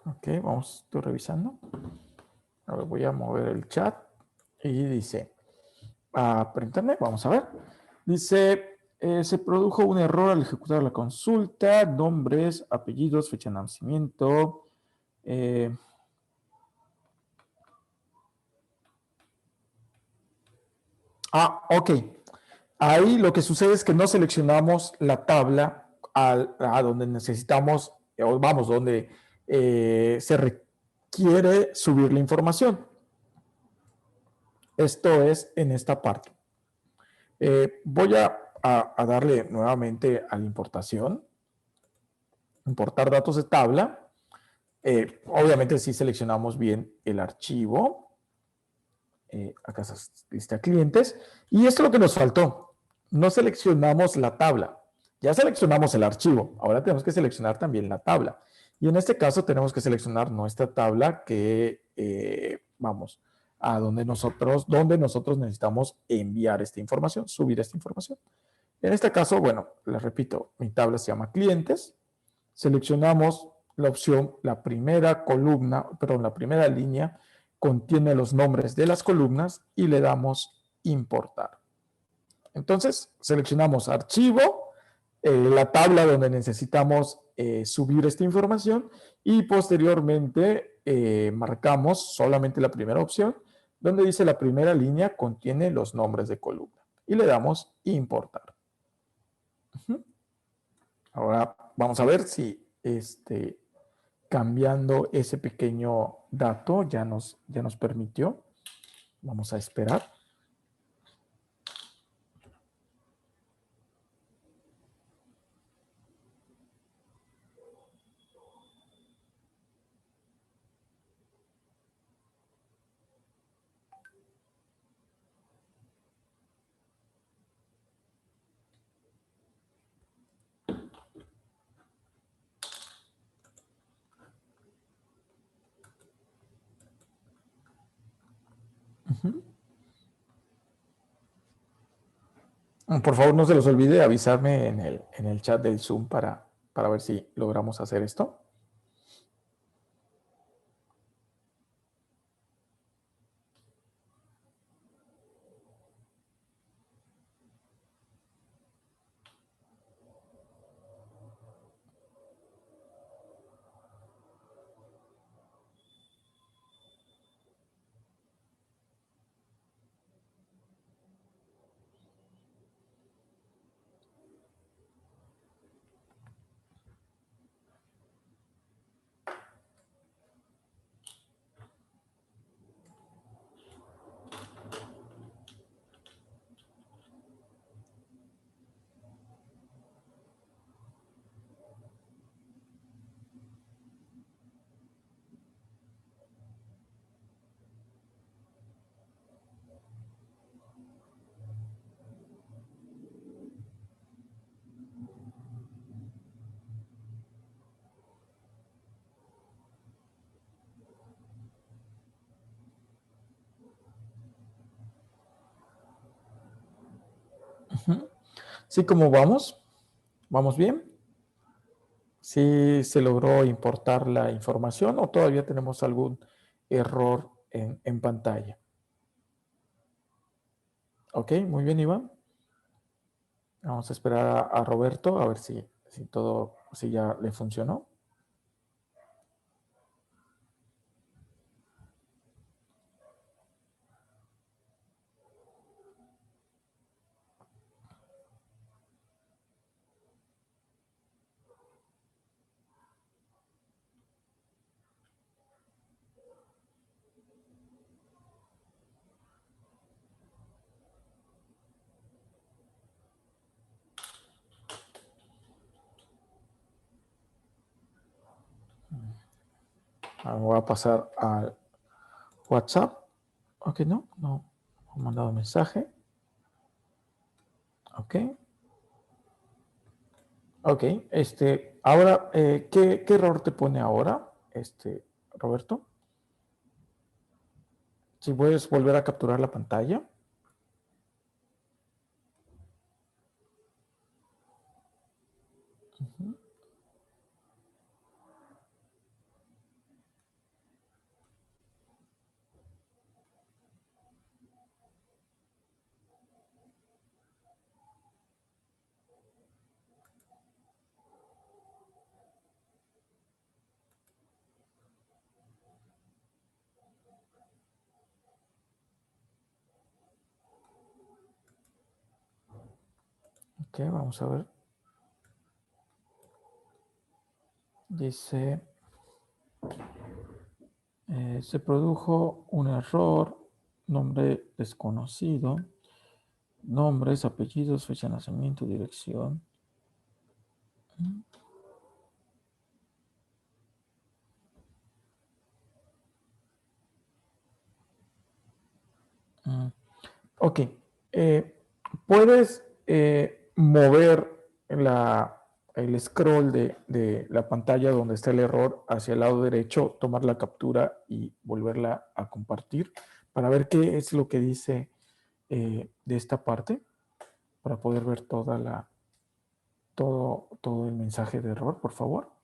Ok, estoy revisando. A ver, voy a mover el chat y dice, por internet, vamos a ver. Dice, se produjo un error al ejecutar la consulta, nombres, apellidos, fecha de nacimiento. Ok. Ahí lo que sucede es que no seleccionamos la tabla a donde necesitamos, o vamos, donde se requiere subir la información. Esto es en esta parte. Voy a darle nuevamente a la importación, importar datos de tabla. Obviamente si seleccionamos bien el archivo, acá está clientes, y esto es lo que nos faltó. No seleccionamos la tabla, ya seleccionamos el archivo, ahora tenemos que seleccionar también la tabla. Y en este caso tenemos que seleccionar nuestra tabla que, vamos, a donde nosotros necesitamos enviar esta información, subir esta información. En este caso, bueno, les repito, mi tabla se llama clientes, seleccionamos la opción, la primera columna, perdón, la primera línea contiene los nombres de las columnas y le damos importar. Entonces, seleccionamos archivo, la tabla donde necesitamos subir esta información y posteriormente marcamos solamente la primera opción donde dice la primera línea contiene los nombres de columna y le damos importar. Ahora vamos a ver si cambiando ese pequeño dato ya nos permitió. Vamos a esperar. Por favor, no se los olvide avisarme en el chat del Zoom para ver si logramos hacer esto. Sí, ¿cómo vamos? ¿Vamos bien? ¿Sí se logró importar la información o todavía tenemos algún error en pantalla? Ok, muy bien, Iván. Vamos a esperar a Roberto a ver si ya le funcionó. Voy a pasar al WhatsApp. Ok, no he mandado mensaje. Ok. Ok, ahora, ¿qué error te pone ahora, Roberto? Si puedes volver a capturar la pantalla. Ok, vamos a ver. Dice, se produjo un error, nombre desconocido, nombres, apellidos, fecha de nacimiento, dirección. Ok, puedes mover el scroll de la pantalla donde está el error hacia el lado derecho, tomar la captura y volverla a compartir para ver qué es lo que dice de esta parte, para poder ver todo el mensaje de error, por favor.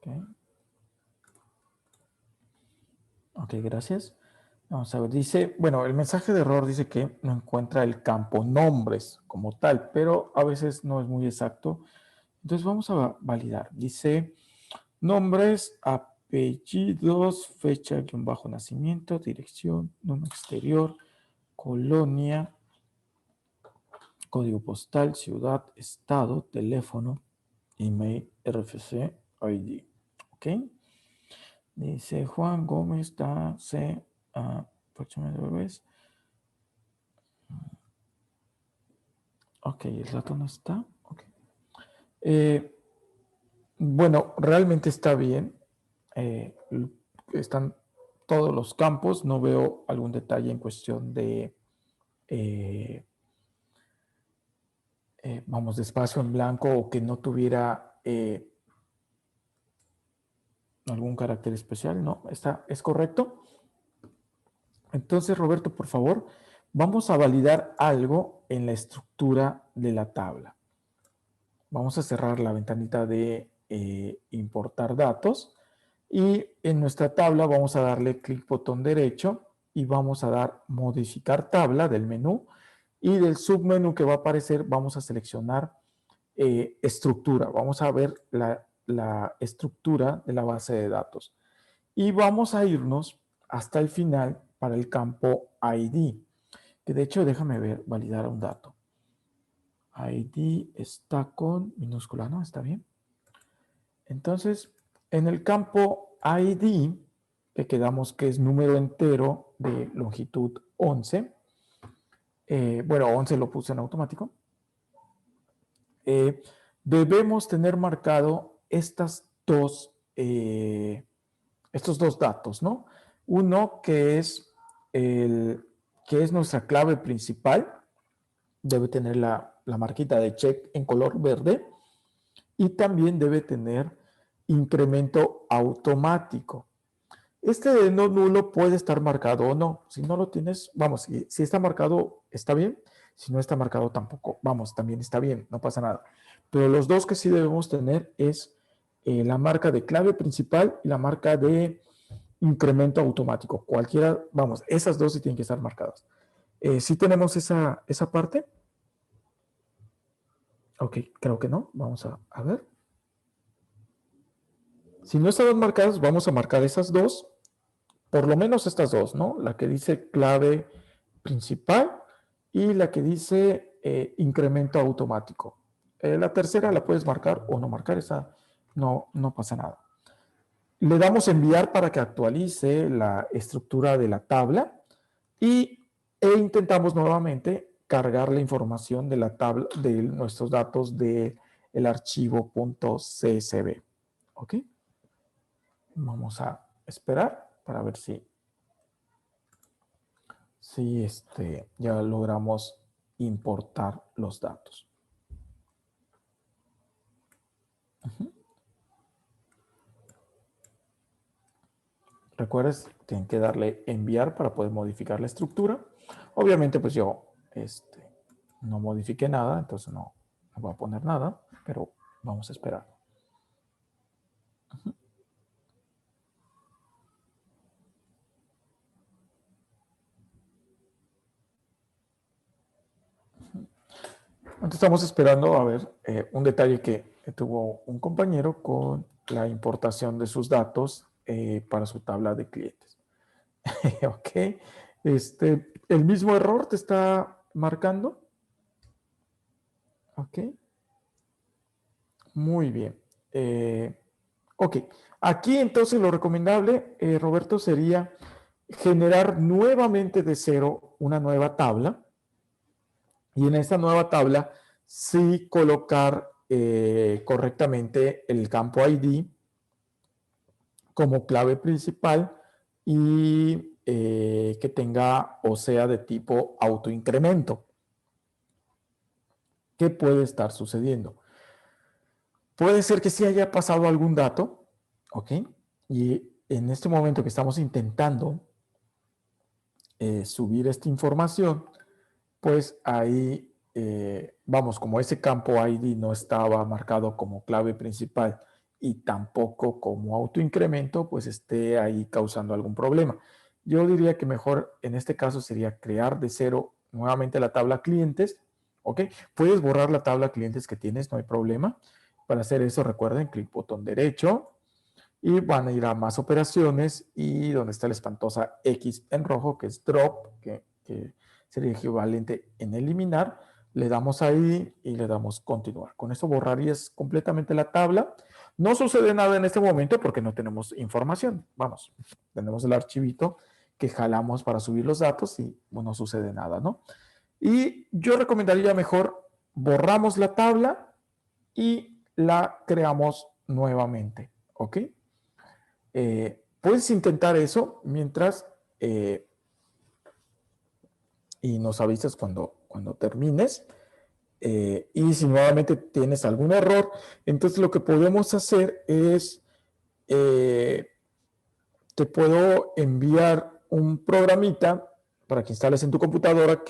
Okay. Ok, gracias. Vamos a ver, dice, bueno, el mensaje de error dice que no encuentra el campo nombres como tal, pero a veces no es muy exacto. Entonces vamos a validar. Dice nombres, apellidos, fecha, guión bajo nacimiento, dirección, número exterior, colonia, código postal, ciudad, estado, teléfono, email, RFC, ID. ¿Ok? Dice Juan Gómez, da C, próxima de bebés. Ok, el dato no está. Okay. Bueno, realmente está bien. Están todos los campos. No veo algún detalle en cuestión de, vamos, de espacio en blanco o que no tuviera algún carácter especial. No, es correcto. Entonces, Roberto, por favor, vamos a validar algo en la estructura de la tabla. Vamos a cerrar la ventanita de importar datos y en nuestra tabla vamos a darle clic botón derecho y vamos a dar modificar tabla del menú y del submenú que va a aparecer vamos a seleccionar estructura. Vamos a ver la estructura de la base de datos y vamos a irnos hasta el final para el campo ID, que de hecho déjame ver, validar un dato. ID está con minúscula, ¿no? ¿Está bien? Entonces, en el campo ID, que quedamos que es número entero de longitud 11, bueno, 11 lo puse en automático, debemos tener marcado estos dos datos, ¿no? Uno que es, que es nuestra clave principal, debe tener la marquita de check en color verde y también debe tener incremento automático. Este de no nulo puede estar marcado o no. Si no lo tienes, vamos, si está marcado, está bien. Si no está marcado, tampoco, vamos, también está bien, no pasa nada. Pero los dos que sí debemos tener es la marca de clave principal y la marca de incremento automático. Cualquiera, vamos, esas dos sí tienen que estar marcadas. ¿Sí tenemos esa parte? Ok, creo que no. Vamos a ver. Si no estaban marcadas, vamos a marcar esas dos, por lo menos estas dos, ¿no? La que dice clave principal y la que dice incremento automático. La tercera la puedes marcar o no marcar, esa no pasa nada. Le damos enviar para que actualice la estructura de la tabla e intentamos nuevamente cargar la información de la tabla de nuestros datos del archivo .csv. ¿Ok? Vamos a esperar para ver si ya logramos importar los datos. Recuerdes, tienen que darle enviar para poder modificar la estructura. Obviamente, pues yo no modifiqué nada, entonces no voy a poner nada, pero vamos a esperar. Entonces estamos esperando a ver un detalle que tuvo un compañero con la importación de sus datos para su tabla de clientes. Ok, el mismo error te está marcando. Ok, muy bien. Ok, aquí entonces lo recomendable, Roberto, sería generar nuevamente de cero una nueva tabla y en esta nueva tabla sí colocar correctamente el campo ID como clave principal y que tenga o sea de tipo autoincremento. ¿Qué puede estar sucediendo? Puede ser que sí haya pasado algún dato, ¿ok? Y en este momento que estamos intentando subir esta información, pues ahí, vamos, como ese campo ID no estaba marcado como clave principal y tampoco como autoincremento, pues esté ahí causando algún problema. Yo diría que mejor en este caso sería crear de cero nuevamente la tabla clientes, ¿ok? Puedes borrar la tabla clientes que tienes, no hay problema. Para hacer eso, recuerden, clic botón derecho y van a ir a más operaciones y donde está la espantosa X en rojo, que es drop, que sería equivalente en eliminar, le damos ahí y le damos continuar. Con eso borrarías completamente la tabla. No sucede nada en este momento porque no tenemos información. Vamos, tenemos el archivito que jalamos para subir los datos y bueno, no sucede nada, ¿no? Y yo recomendaría mejor borramos la tabla y la creamos nuevamente, ¿ok? Puedes intentar eso mientras y nos avisas cuando termines. Y si nuevamente tienes algún error, entonces lo que podemos hacer es, te puedo enviar un programita para que instales en tu computadora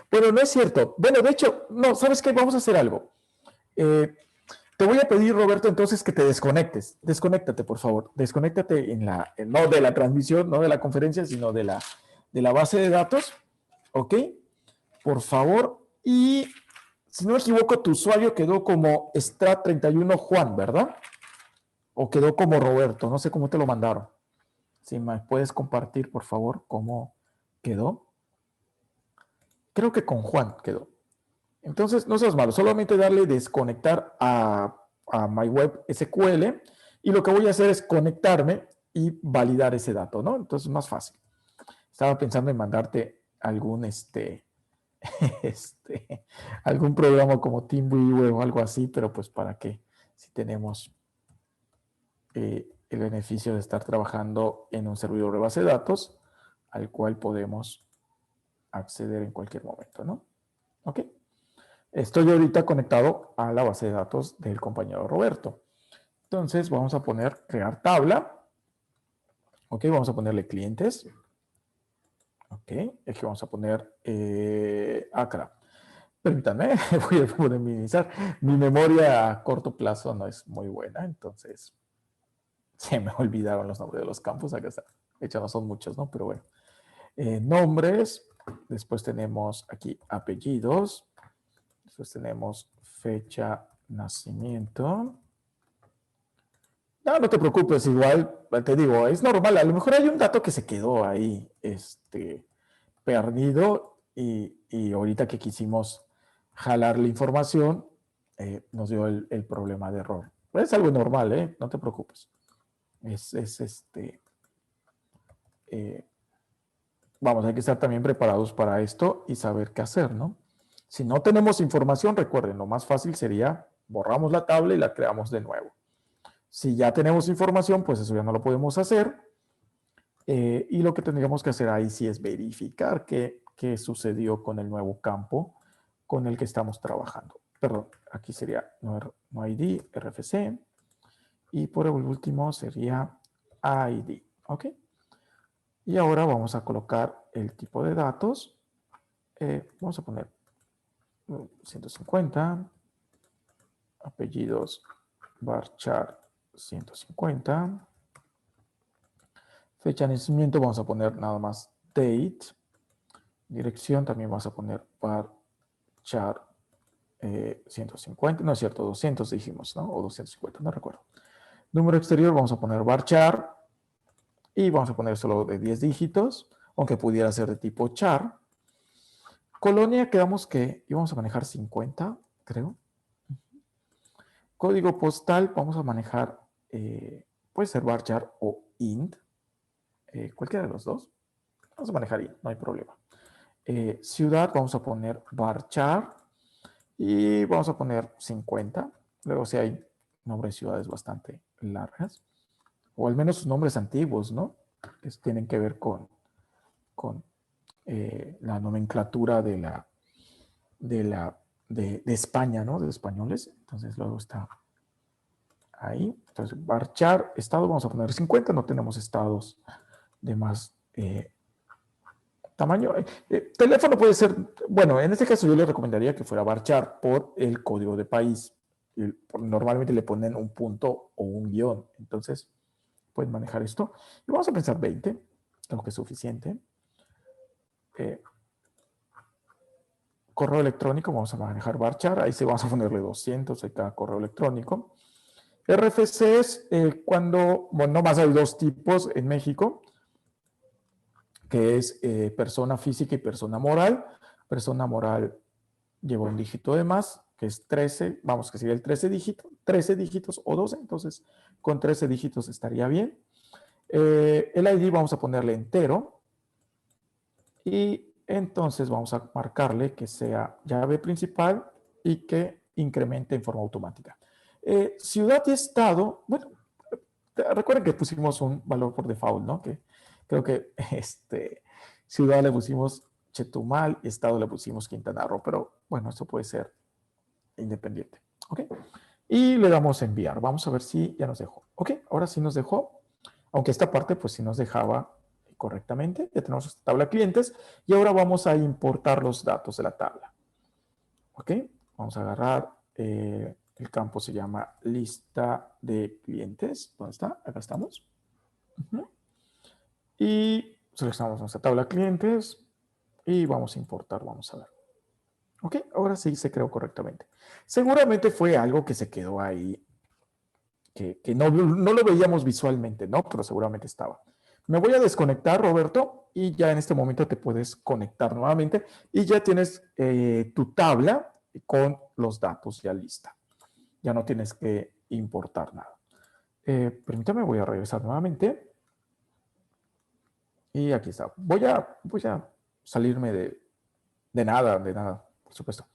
bueno, no es cierto. Bueno, de hecho, no, ¿sabes qué? Vamos a hacer algo. Te voy a pedir, Roberto, entonces que te desconectes. Desconéctate, por favor. Desconéctate no de la transmisión, no de la conferencia, sino de la base de datos. ¿Ok? Por favor. Y si no me equivoco, tu usuario quedó como Strat31 Juan, ¿verdad? O quedó como Roberto. No sé cómo te lo mandaron. Si me puedes compartir, por favor, cómo quedó. Creo que con Juan quedó. Entonces, no seas malo, solamente darle desconectar a MyWeb SQL y lo que voy a hacer es conectarme y validar ese dato, ¿no? Entonces, más fácil. Estaba pensando en mandarte algún, algún programa como TeamViewer o algo así, pero pues para qué, si tenemos el beneficio de estar trabajando en un servidor de base de datos al cual podemos acceder en cualquier momento, ¿no? ¿Ok? Estoy ahorita conectado a la base de datos del compañero Roberto. Entonces vamos a poner crear tabla. Ok, vamos a ponerle clientes. Ok, aquí vamos a poner acá. Permítanme, voy a poder minimizar. Mi memoria a corto plazo no es muy buena, entonces se me olvidaron los nombres de los campos. Acá está. De hecho, no son muchos, ¿no? Pero bueno. Nombres. Después tenemos aquí apellidos. Después tenemos fecha nacimiento. No, no te preocupes, igual te digo, es normal. A lo mejor hay un dato que se quedó ahí, perdido y ahorita que quisimos jalar la información, nos dio el problema de error. Pero es algo normal, ¿eh? No te preocupes. Vamos, hay que estar también preparados para esto y saber qué hacer, ¿no? Si no tenemos información, recuerden, lo más fácil sería borramos la tabla y la creamos de nuevo. Si ya tenemos información, pues eso ya no lo podemos hacer. Y lo que tendríamos que hacer ahí sí es verificar qué sucedió con el nuevo campo con el que estamos trabajando. Perdón, aquí sería no ID, RFC. Y por el último sería ID. ¿Ok? Y ahora vamos a colocar el tipo de datos. Vamos a poner 150, apellidos varchar 150, fecha de nacimiento vamos a poner nada más date, dirección también vamos a poner varchar 150, no es cierto, 200 dijimos, ¿no? O 250, no recuerdo. Número exterior vamos a poner varchar y vamos a poner solo de 10 dígitos, aunque pudiera ser de tipo char. Colonia quedamos que íbamos a manejar 50, creo. Código postal vamos a manejar, puede ser varchar o int, cualquiera de los dos. Vamos a manejar int, no hay problema. Ciudad vamos a poner varchar y vamos a poner 50. Luego si hay nombres de ciudades bastante largas, o al menos nombres antiguos, ¿no? Que tienen que ver con la nomenclatura de España, ¿no? De españoles. Entonces luego está ahí. Entonces, varchar, estado, vamos a poner 50, no tenemos estados de más tamaño. Teléfono puede ser, bueno, en este caso yo le recomendaría que fuera varchar por el código de país. Normalmente le ponen un punto o un guión. Entonces, pueden manejar esto. Y vamos a pensar 20, creo que es suficiente. Correo electrónico, vamos a manejar varchar, ahí sí vamos a ponerle 200 a cada correo electrónico. RFC es cuando, bueno, nomás hay dos tipos en México, que es persona física y persona moral. Persona moral lleva un dígito de más, que es 13, vamos, que sería el 13 dígitos o 12, entonces con 13 dígitos estaría bien. El ID vamos a ponerle entero y entonces vamos a marcarle que sea llave principal y que incremente en forma automática. Ciudad y estado, bueno, recuerden que pusimos un valor por default, ¿no? Que creo que ciudad le pusimos Chetumal y estado le pusimos Quintana Roo, pero bueno, esto puede ser independiente, ¿ok? Y le damos enviar, vamos a ver si ya nos dejó, ¿ok? Ahora sí nos dejó, aunque esta parte pues sí nos dejaba correctamente, ya tenemos esta tabla de clientes y ahora vamos a importar los datos de la tabla, ¿ok? Vamos a agarrar, el campo se llama lista de clientes, ¿dónde está? Acá estamos. Y seleccionamos nuestra tabla de clientes y vamos a importar, vamos a ver. Ok, ahora sí se creó correctamente. Seguramente fue algo que se quedó ahí, que no lo veíamos visualmente, ¿no? Pero seguramente estaba. Me voy a desconectar, Roberto, y ya en este momento te puedes conectar nuevamente y ya tienes tu tabla con los datos ya lista. Ya no tienes que importar nada. Permítame, voy a regresar nuevamente. Y aquí está. Voy a salirme de nada, por supuesto.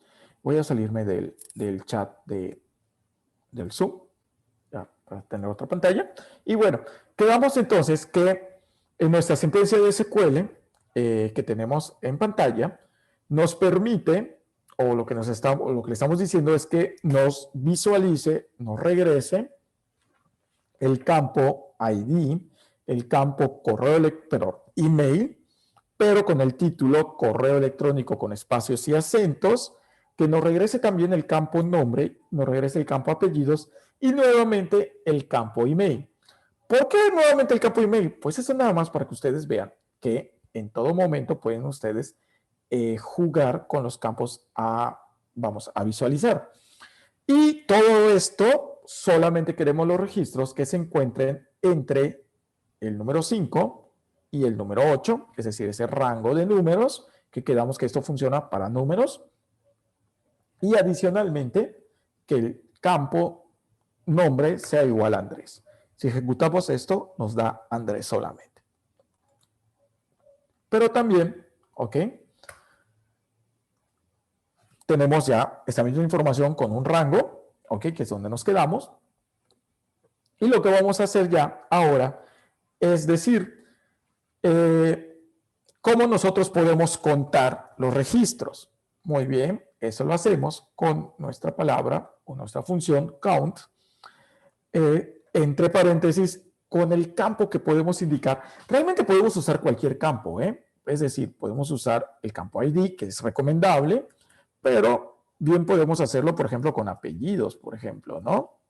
Voy a salirme del chat del Zoom, ya, para tener otra pantalla. Y bueno, quedamos entonces que en nuestra sentencia de SQL que tenemos en pantalla, nos permite, o lo que le estamos diciendo es que nos visualice, nos regrese el campo ID, el campo email, pero con el título correo electrónico con espacios y acentos, que nos regrese también el campo nombre, nos regrese el campo apellidos y nuevamente el campo email. ¿Por qué nuevamente el campo email? Pues eso nada más para que ustedes vean que en todo momento pueden ustedes jugar con los campos vamos a visualizar. Y todo esto solamente queremos los registros que se encuentren entre el número 5 y el número 8, es decir, ese rango de números, que quedamos que esto funciona para números, y adicionalmente que el campo nombre sea igual a Andrés. Si ejecutamos esto, nos da Andrés solamente. Pero también, ¿ok? Tenemos ya esta misma información con un rango, ¿ok? Que es donde nos quedamos. Y lo que vamos a hacer ya ahora es decir, ¿cómo nosotros podemos contar los registros? Muy bien, eso lo hacemos con nuestra palabra o nuestra función count, entre paréntesis, con el campo que podemos indicar. Realmente podemos usar cualquier campo, ¿eh? Es decir, podemos usar el campo ID, que es recomendable, pero bien podemos hacerlo, por ejemplo, con apellidos, por ejemplo, ¿no?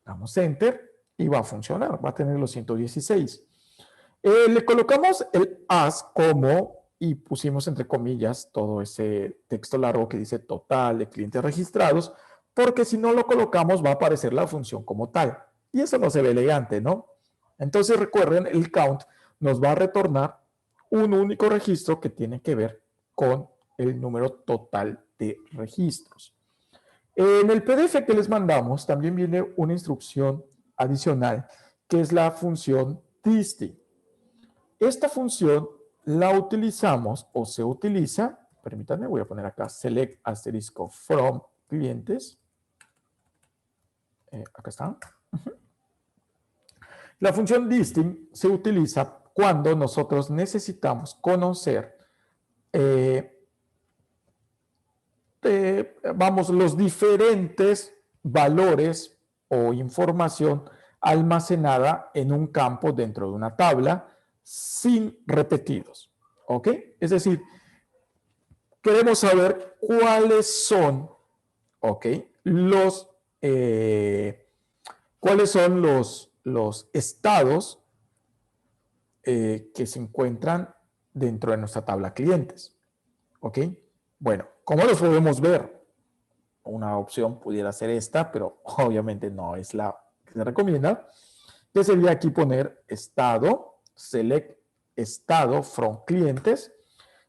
Damos Enter y va a funcionar, va a tener los 116. Le colocamos el as como, y pusimos entre comillas todo ese texto largo que dice total de clientes registrados, porque si no lo colocamos va a aparecer la función como tal. Y eso no se ve elegante, ¿no? Entonces recuerden, el count nos va a retornar un único registro que tiene que ver con el número total de registros. En el PDF que les mandamos también viene una instrucción adicional que es la función distinct. Esta función la utilizamos o se utiliza, permítanme, voy a poner acá select asterisco from clientes. Acá está. La función distinct se utiliza cuando nosotros necesitamos conocer vamos, los diferentes valores o información almacenada en un campo dentro de una tabla sin repetidos, ¿ok? Es decir, queremos saber cuáles son, ¿ok? Cuáles son los estados que se encuentran dentro de nuestra tabla clientes, ¿ok? Bueno, ¿cómo los podemos ver? Una opción pudiera ser esta, pero obviamente no es la que se recomienda, que sería aquí poner estado, select estado from clientes,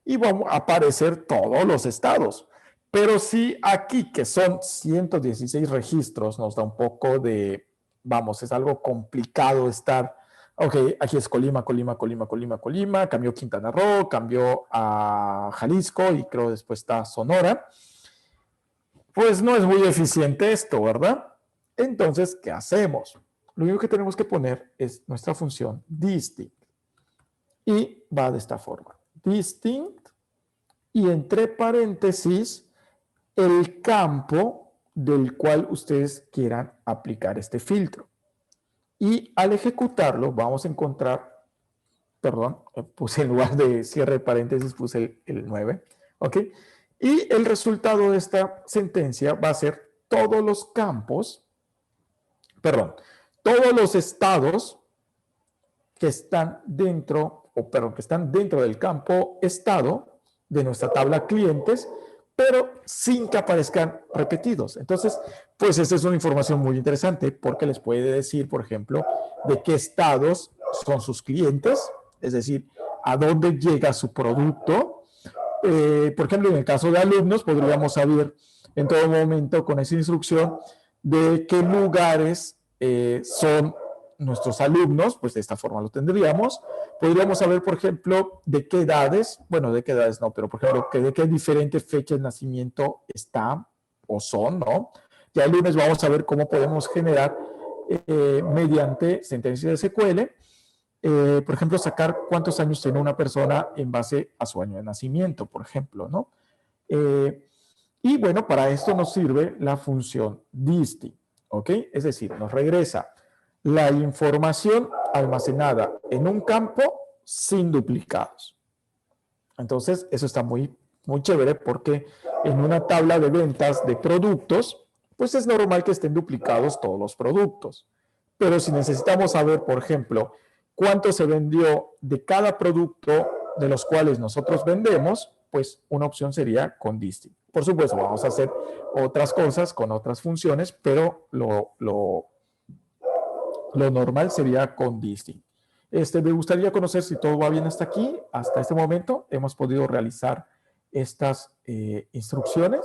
y vamos a aparecer todos los estados. Pero si aquí, que son 116 registros, nos da un poco de, vamos, es algo complicado estar, ok, aquí es Colima, cambió Quintana Roo, cambió a Jalisco y creo después está Sonora. Pues no es muy eficiente esto, ¿verdad? Entonces, ¿qué hacemos? Lo único que tenemos que poner es nuestra función distinct. Y va de esta forma. Distinct y entre paréntesis el campo del cual ustedes quieran aplicar este filtro. Y al ejecutarlo vamos a encontrar, perdón, puse en lugar de cierre de paréntesis, puse el 9, ¿ok? Y el resultado de esta sentencia va a ser todos los campos, perdón, todos los estados que están dentro, que están dentro del campo estado de nuestra tabla clientes, pero sin que aparezcan repetidos. Entonces, pues esta es una información muy interesante porque les puede decir, por ejemplo, de qué estados son sus clientes, es decir, a dónde llega su producto. Por ejemplo, en el caso de alumnos, podríamos saber en todo momento con esa instrucción de qué lugares son nuestros alumnos, pues de esta forma lo tendríamos. Podríamos saber, por ejemplo, de qué edades, bueno, de qué edades no, pero por ejemplo, de qué diferentes fechas de nacimiento están o son, ¿no? Ya el lunes vamos a ver cómo podemos generar mediante sentencia de SQL, por ejemplo, sacar cuántos años tiene una persona en base a su año de nacimiento, por ejemplo, ¿no? Y bueno, para esto nos sirve la función distinct, ¿ok? Es decir, nos regresa la información almacenada en un campo sin duplicados. Entonces, eso está muy chévere porque en una tabla de ventas de productos, pues es normal que estén duplicados todos los productos. Pero si necesitamos saber, por ejemplo, cuánto se vendió de cada producto de los cuales nosotros vendemos, pues una opción sería con distinct. Por supuesto, vamos a hacer otras cosas con otras funciones, pero lo normal sería con distinct. Me gustaría conocer si todo va bien hasta aquí. Hasta este momento hemos podido realizar estas instrucciones.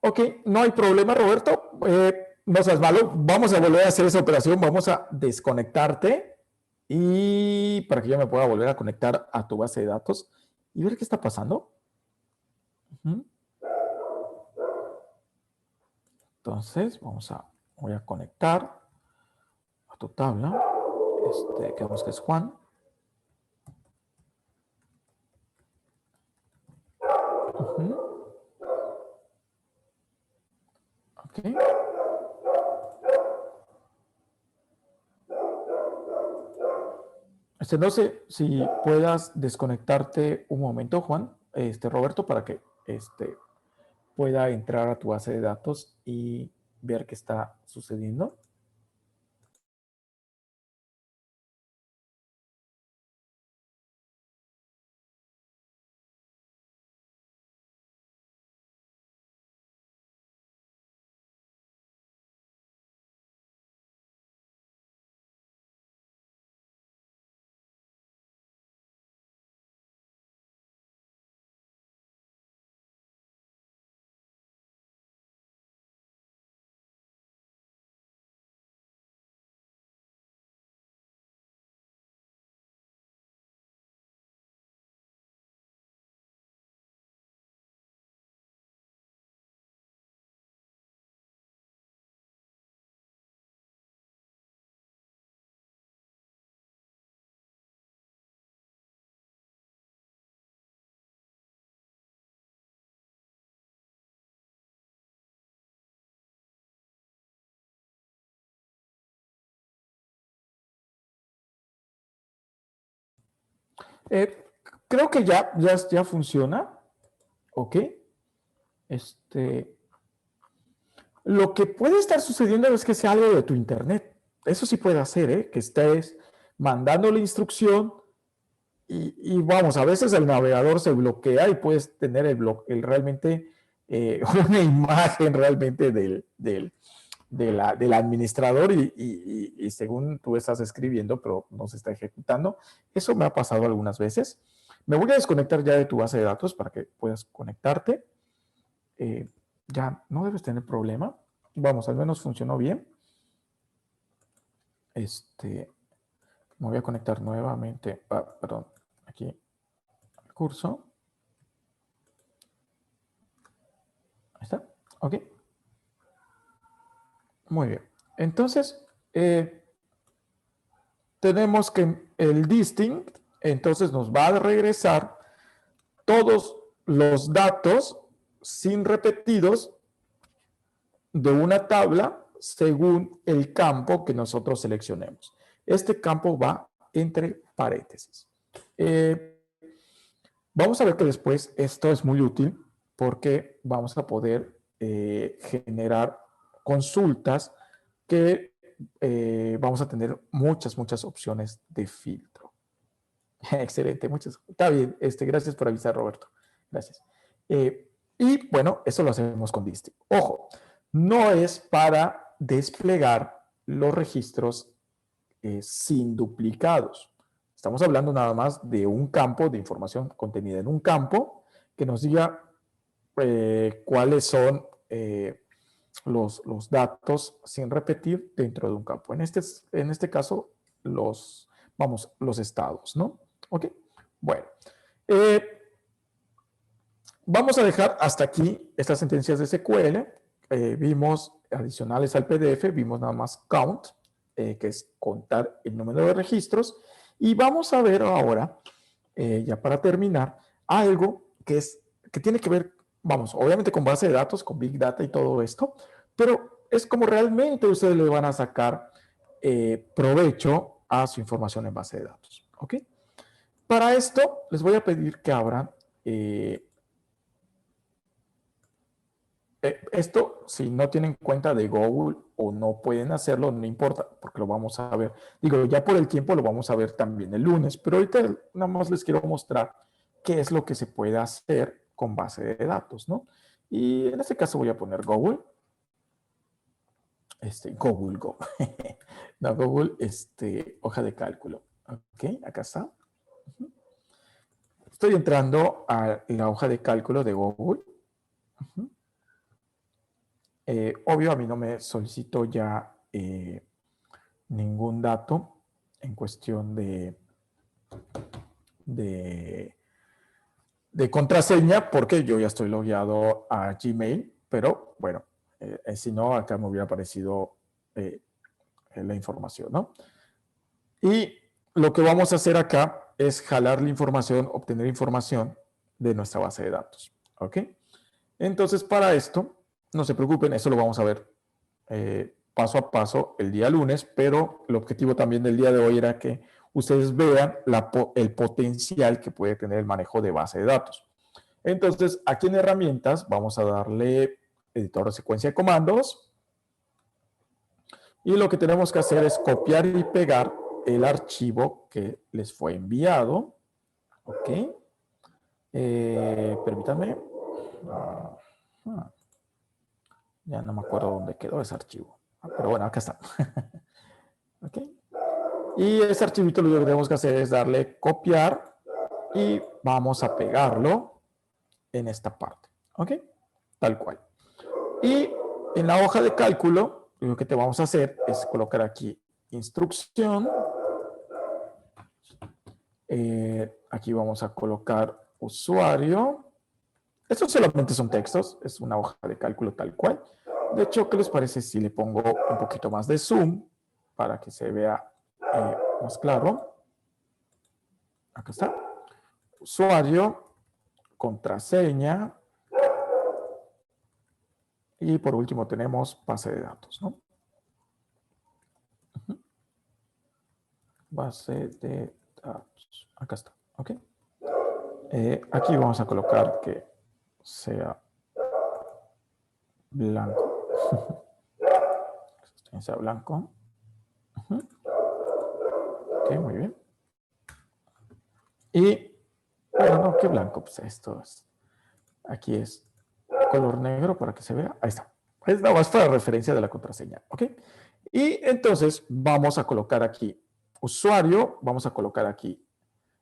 Ok, no hay problema, Roberto. No seas malo. Vamos a volver a hacer esa operación. Vamos a desconectarte y para que yo me pueda volver a conectar a tu base de datos y ver qué está pasando. Entonces, voy a conectar a tu tabla. Que vemos que es Juan. Ok. No sé si puedas desconectarte un momento, Juan, Roberto, para que pueda entrar a tu base de datos y ver qué está sucediendo. Creo que ya funciona. Ok. Lo que puede estar sucediendo es que sea algo de tu internet. Eso sí puede hacer, ¿eh? Que estés mandando la instrucción y vamos, a veces el navegador se bloquea y puedes tener realmente una imagen realmente del administrador y según tú estás escribiendo, pero no se está ejecutando. Eso me ha pasado algunas veces. Me voy a desconectar ya de tu base de datos para que puedas conectarte. Ya no debes tener problema. Vamos, al menos funcionó bien. Me voy a conectar nuevamente, perdón, aquí al curso. Ahí está. Ok. Muy bien. Entonces, tenemos que el distinct, entonces nos va a regresar todos los datos sin repetidos de una tabla según el campo que nosotros seleccionemos. Este campo va entre paréntesis. Vamos a ver que después esto es muy útil porque vamos a poder generar consultas que vamos a tener muchas opciones de filtro. Excelente, está bien, gracias por avisar, Roberto. Gracias. Y bueno, eso lo hacemos con Distinct. Ojo, no es para desplegar los registros sin duplicados. Estamos hablando nada más de un campo de información contenida en un campo que nos diga cuáles son los datos sin repetir dentro de un campo. En este caso, los estados, ¿no? Ok, bueno. Vamos a dejar hasta aquí estas sentencias de SQL. Vimos adicionales al PDF, vimos nada más count, que es contar el número de registros. Y vamos a ver ahora, ya para terminar, algo que tiene que ver, vamos, obviamente con base de datos, con Big Data y todo esto, pero es como realmente ustedes le van a sacar provecho a su información en base de datos. ¿Ok? Para esto, les voy a pedir que abran esto, si no tienen cuenta de Google o no pueden hacerlo, no importa, porque lo vamos a ver. Digo, ya por el tiempo lo vamos a ver también el lunes, pero ahorita nada más les quiero mostrar qué es lo que se puede hacer con base de datos, ¿no? Y en este caso voy a poner Google. Google, Go. No, Google, hoja de cálculo. Ok, acá está. Estoy entrando a la hoja de cálculo de Google. Obvio, a mí no me solicitó ya ningún dato en cuestión de de contraseña porque yo ya estoy logueado a Gmail, pero bueno, si no, acá me hubiera aparecido la información, ¿no? Y lo que vamos a hacer acá es jalar la información, obtener información de nuestra base de datos, ¿ok? Entonces, para esto, no se preocupen, eso lo vamos a ver paso a paso el día lunes, pero el objetivo también del día de hoy era que ustedes vean el potencial que puede tener el manejo de base de datos. Entonces, aquí en herramientas vamos a darle editor de secuencia de comandos y lo que tenemos que hacer es copiar y pegar el archivo que les fue enviado. Ok. Permítanme. Ya no me acuerdo dónde quedó ese archivo. Pero bueno, acá está. Ok. Y ese archivito lo que tenemos que hacer es darle copiar y vamos a pegarlo en esta parte. Ok. Tal cual. Y en la hoja de cálculo, lo que te vamos a hacer es colocar aquí instrucción. Aquí vamos a colocar usuario. Estos solamente son textos, es una hoja de cálculo tal cual. De hecho, ¿qué les parece si le pongo un poquito más de zoom para que se vea más claro? Acá está. Usuario, contraseña. Y por último tenemos base de datos, ¿no? Base de datos. Acá está, ¿ok? Aquí vamos a colocar que sea blanco. Que sea blanco. Ok, muy bien. Y, bueno, no, ¿qué blanco? Pues esto es, aquí es color negro para que se vea. Ahí está. Es nada más para referencia de la contraseña, ¿ok? Y entonces vamos a colocar aquí usuario, vamos a colocar aquí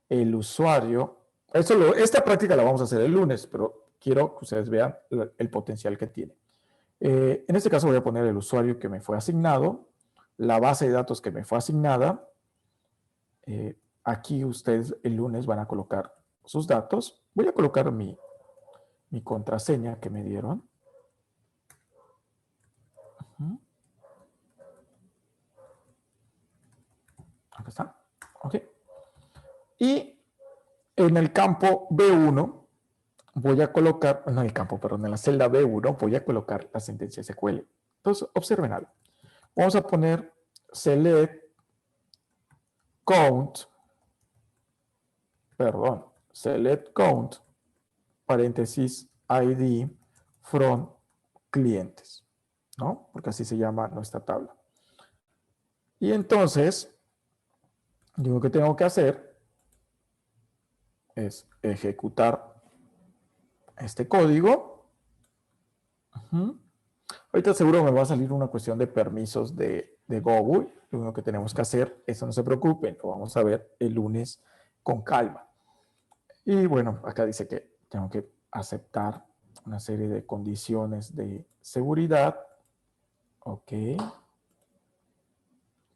el usuario. Esta práctica la vamos a hacer el lunes, pero quiero que ustedes vean el potencial que tiene. En este caso voy a poner el usuario que me fue asignado, la base de datos que me fue asignada. Aquí ustedes el lunes van a colocar sus datos. Voy a colocar mi contraseña que me dieron. Acá está. Ok. Y en el campo B1 voy a colocar, no en el campo, perdón, en la celda B1 voy a colocar la sentencia SQL. Entonces, observen algo. Vamos a poner select count, paréntesis, ID from clientes, ¿no? Porque así se llama nuestra tabla. Y entonces, yo lo que tengo que hacer es ejecutar este código. Ahorita seguro me va a salir una cuestión de permisos de Google. Lo único que tenemos que hacer, eso no se preocupen, lo vamos a ver el lunes con calma. Y bueno, acá dice que tengo que aceptar una serie de condiciones de seguridad. Ok.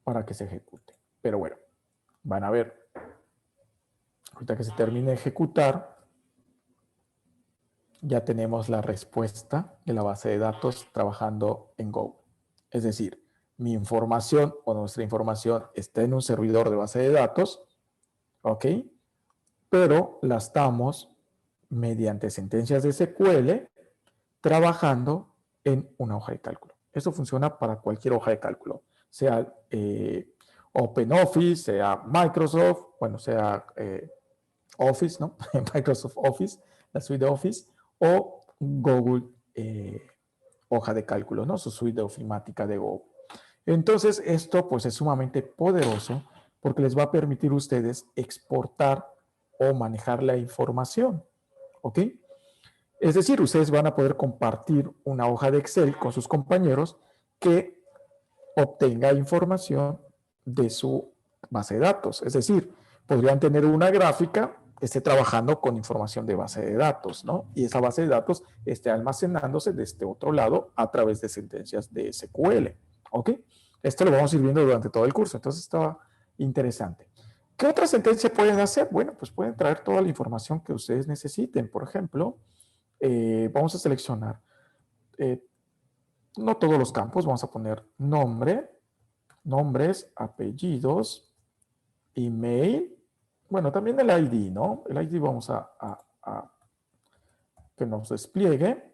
Para que se ejecute. Pero bueno, van a ver. Ahorita que se termine de ejecutar, ya tenemos la respuesta de la base de datos trabajando en Go. Es decir, mi información o nuestra información está en un servidor de base de datos, ¿ok? Pero la estamos mediante sentencias de SQL trabajando en una hoja de cálculo. Eso funciona para cualquier hoja de cálculo, sea OpenOffice, sea Microsoft, bueno, sea Office, ¿no? Microsoft Office, la suite de Office, o Google hoja de cálculo, ¿no? Su suite de ofimática de Google. Entonces, esto pues es sumamente poderoso porque les va a permitir a ustedes exportar o manejar la información, ¿ok? Es decir, ustedes van a poder compartir una hoja de Excel con sus compañeros que obtenga información de su base de datos. Es decir, podrían tener una gráfica que esté trabajando con información de base de datos, ¿no? Y esa base de datos esté almacenándose de este otro lado a través de sentencias de SQL, ¿ok? Esto lo vamos a ir viendo durante todo el curso, entonces está interesante. ¿Qué otra sentencia pueden hacer? Bueno, pues pueden traer toda la información que ustedes necesiten. Por ejemplo, vamos a seleccionar no todos los campos, vamos a poner nombre, nombres, apellidos, email, bueno, también el ID, ¿no? El ID vamos a que nos despliegue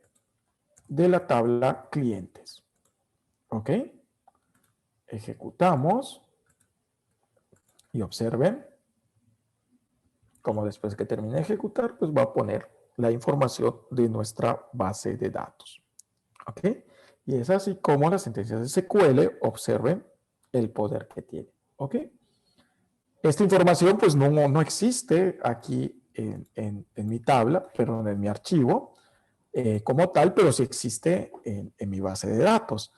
de la tabla clientes. ¿Ok? Ejecutamos y observen como después que termine de ejecutar, pues va a poner la información de nuestra base de datos. ¿Ok? Y es así como las sentencias de SQL observen el poder que tiene. ¿Ok? Esta información pues no existe aquí en mi tabla, perdón, en mi archivo como tal, pero sí existe en mi base de datos.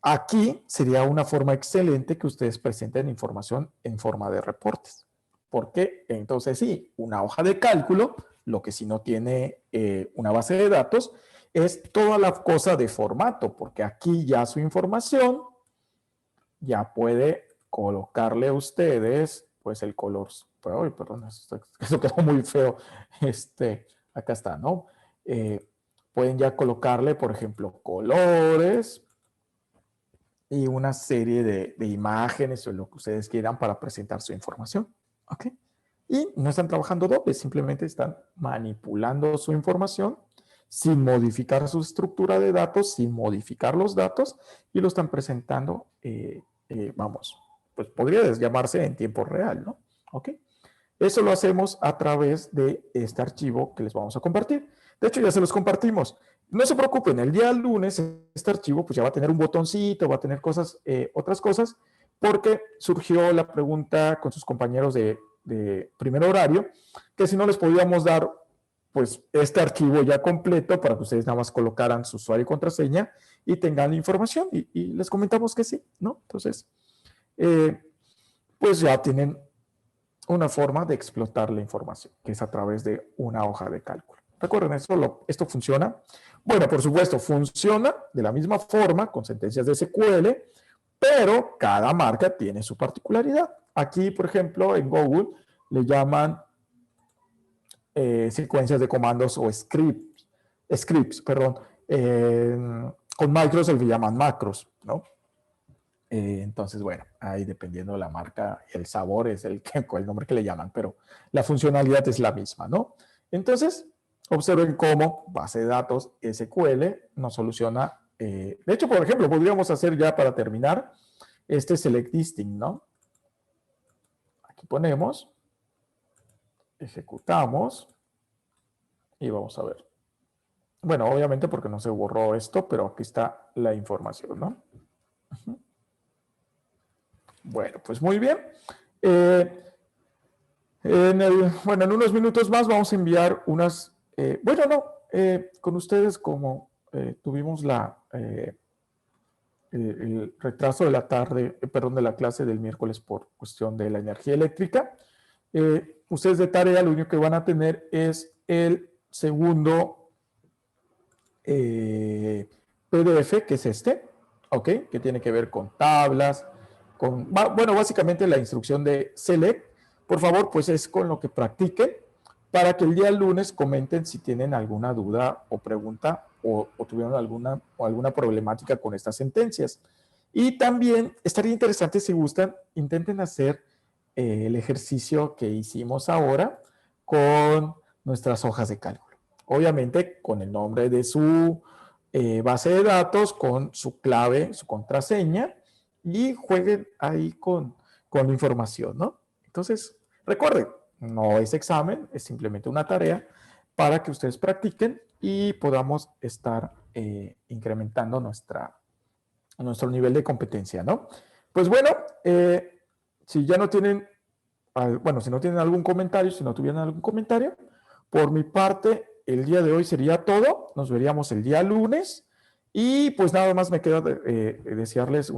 Aquí sería una forma excelente que ustedes presenten información en forma de reportes. Porque entonces sí, una hoja de cálculo, lo que si no tiene una base de datos, es toda la cosa de formato, porque aquí ya su información ya puede colocarle a ustedes pues el color. Ay, perdón, eso quedó muy feo. Acá está, ¿no? Pueden ya colocarle, por ejemplo, colores y una serie de imágenes o lo que ustedes quieran para presentar su información. ¿Ok? Y no están trabajando doble, simplemente están manipulando su información sin modificar su estructura de datos, sin modificar los datos y lo están presentando, vamos, pues podría llamarse en tiempo real, ¿no? ¿Ok? Eso lo hacemos a través de este archivo que les vamos a compartir. De hecho, ya se los compartimos. No se preocupen, el día lunes este archivo pues ya va a tener un botoncito, va a tener cosas, otras cosas, porque surgió la pregunta con sus compañeros de primer horario, que si no les podíamos dar pues este archivo ya completo para que ustedes nada más colocaran su usuario y contraseña y tengan la información y les comentamos que sí, ¿no? Entonces, pues ya tienen una forma de explotar la información, que es a través de una hoja de cálculo. Recuerden, esto funciona. Bueno, por supuesto, funciona de la misma forma con sentencias de SQL, pero cada marca tiene su particularidad. Aquí, por ejemplo, en Google le llaman secuencias de comandos o scripts, perdón. Con Microsoft le llaman macros, ¿no? Entonces, bueno, ahí dependiendo de la marca, el sabor es el nombre que le llaman, pero la funcionalidad es la misma, ¿no? Entonces, observen cómo base de datos SQL nos soluciona. De hecho, por ejemplo, podríamos hacer ya para terminar este select listing, ¿no? Aquí ponemos, ejecutamos y vamos a ver. Bueno, obviamente porque no se borró esto, pero aquí está la información, ¿no? Bueno, pues muy bien. Bueno, en unos minutos más vamos a enviar unas, con ustedes como tuvimos el retraso de la tarde, perdón, de la clase del miércoles por cuestión de la energía eléctrica, ustedes de tarea lo único que van a tener es el segundo PDF, que es este, ¿ok? Que tiene que ver con tablas, bueno, básicamente la instrucción de select. Por favor, pues es con lo que practiquen para que el día lunes comenten si tienen alguna duda o pregunta o tuvieron alguna problemática con estas sentencias. Y también estaría interesante, si gustan, intenten hacer el ejercicio que hicimos ahora con nuestras hojas de cálculo. Obviamente con el nombre de su base de datos, con su clave, su contraseña, y jueguen ahí con la información, ¿no? Entonces, recuerden, no es examen, es simplemente una tarea para que ustedes practiquen y podamos estar incrementando nuestro nivel de competencia, ¿no? Pues bueno, si ya no tienen, bueno, si no tienen algún comentario, si no tuvieran algún comentario, por mi parte, el día de hoy sería todo. Nos veríamos el día lunes. Y pues nada más me queda desearles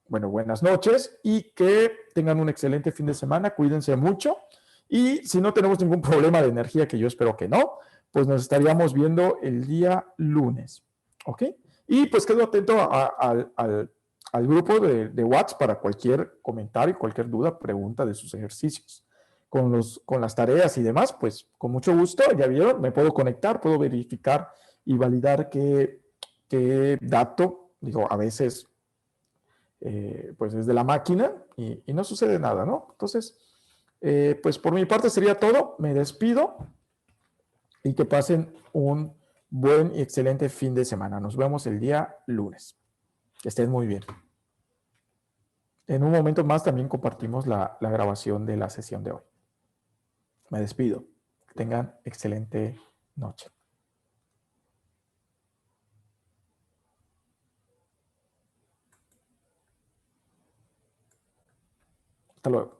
buenas noches y que tengan un excelente fin de semana. Cuídense mucho. Y si no tenemos ningún problema de energía, que yo espero que no, pues nos estaríamos viendo el día lunes. ¿Ok? Y pues quedo atento al grupo de WhatsApp para cualquier comentario, cualquier duda, pregunta de sus ejercicios. Con las tareas y demás, pues con mucho gusto, ya vieron, me puedo conectar, puedo verificar y validar qué dato, digo, a veces pues es de la máquina y no sucede nada, ¿no? Entonces, pues por mi parte sería todo, me despido y que pasen un buen y excelente fin de semana. Nos vemos el día lunes. Que estén muy bien. En un momento más también compartimos la grabación de la sesión de hoy. Me despido. Que tengan excelente noche. Hasta luego.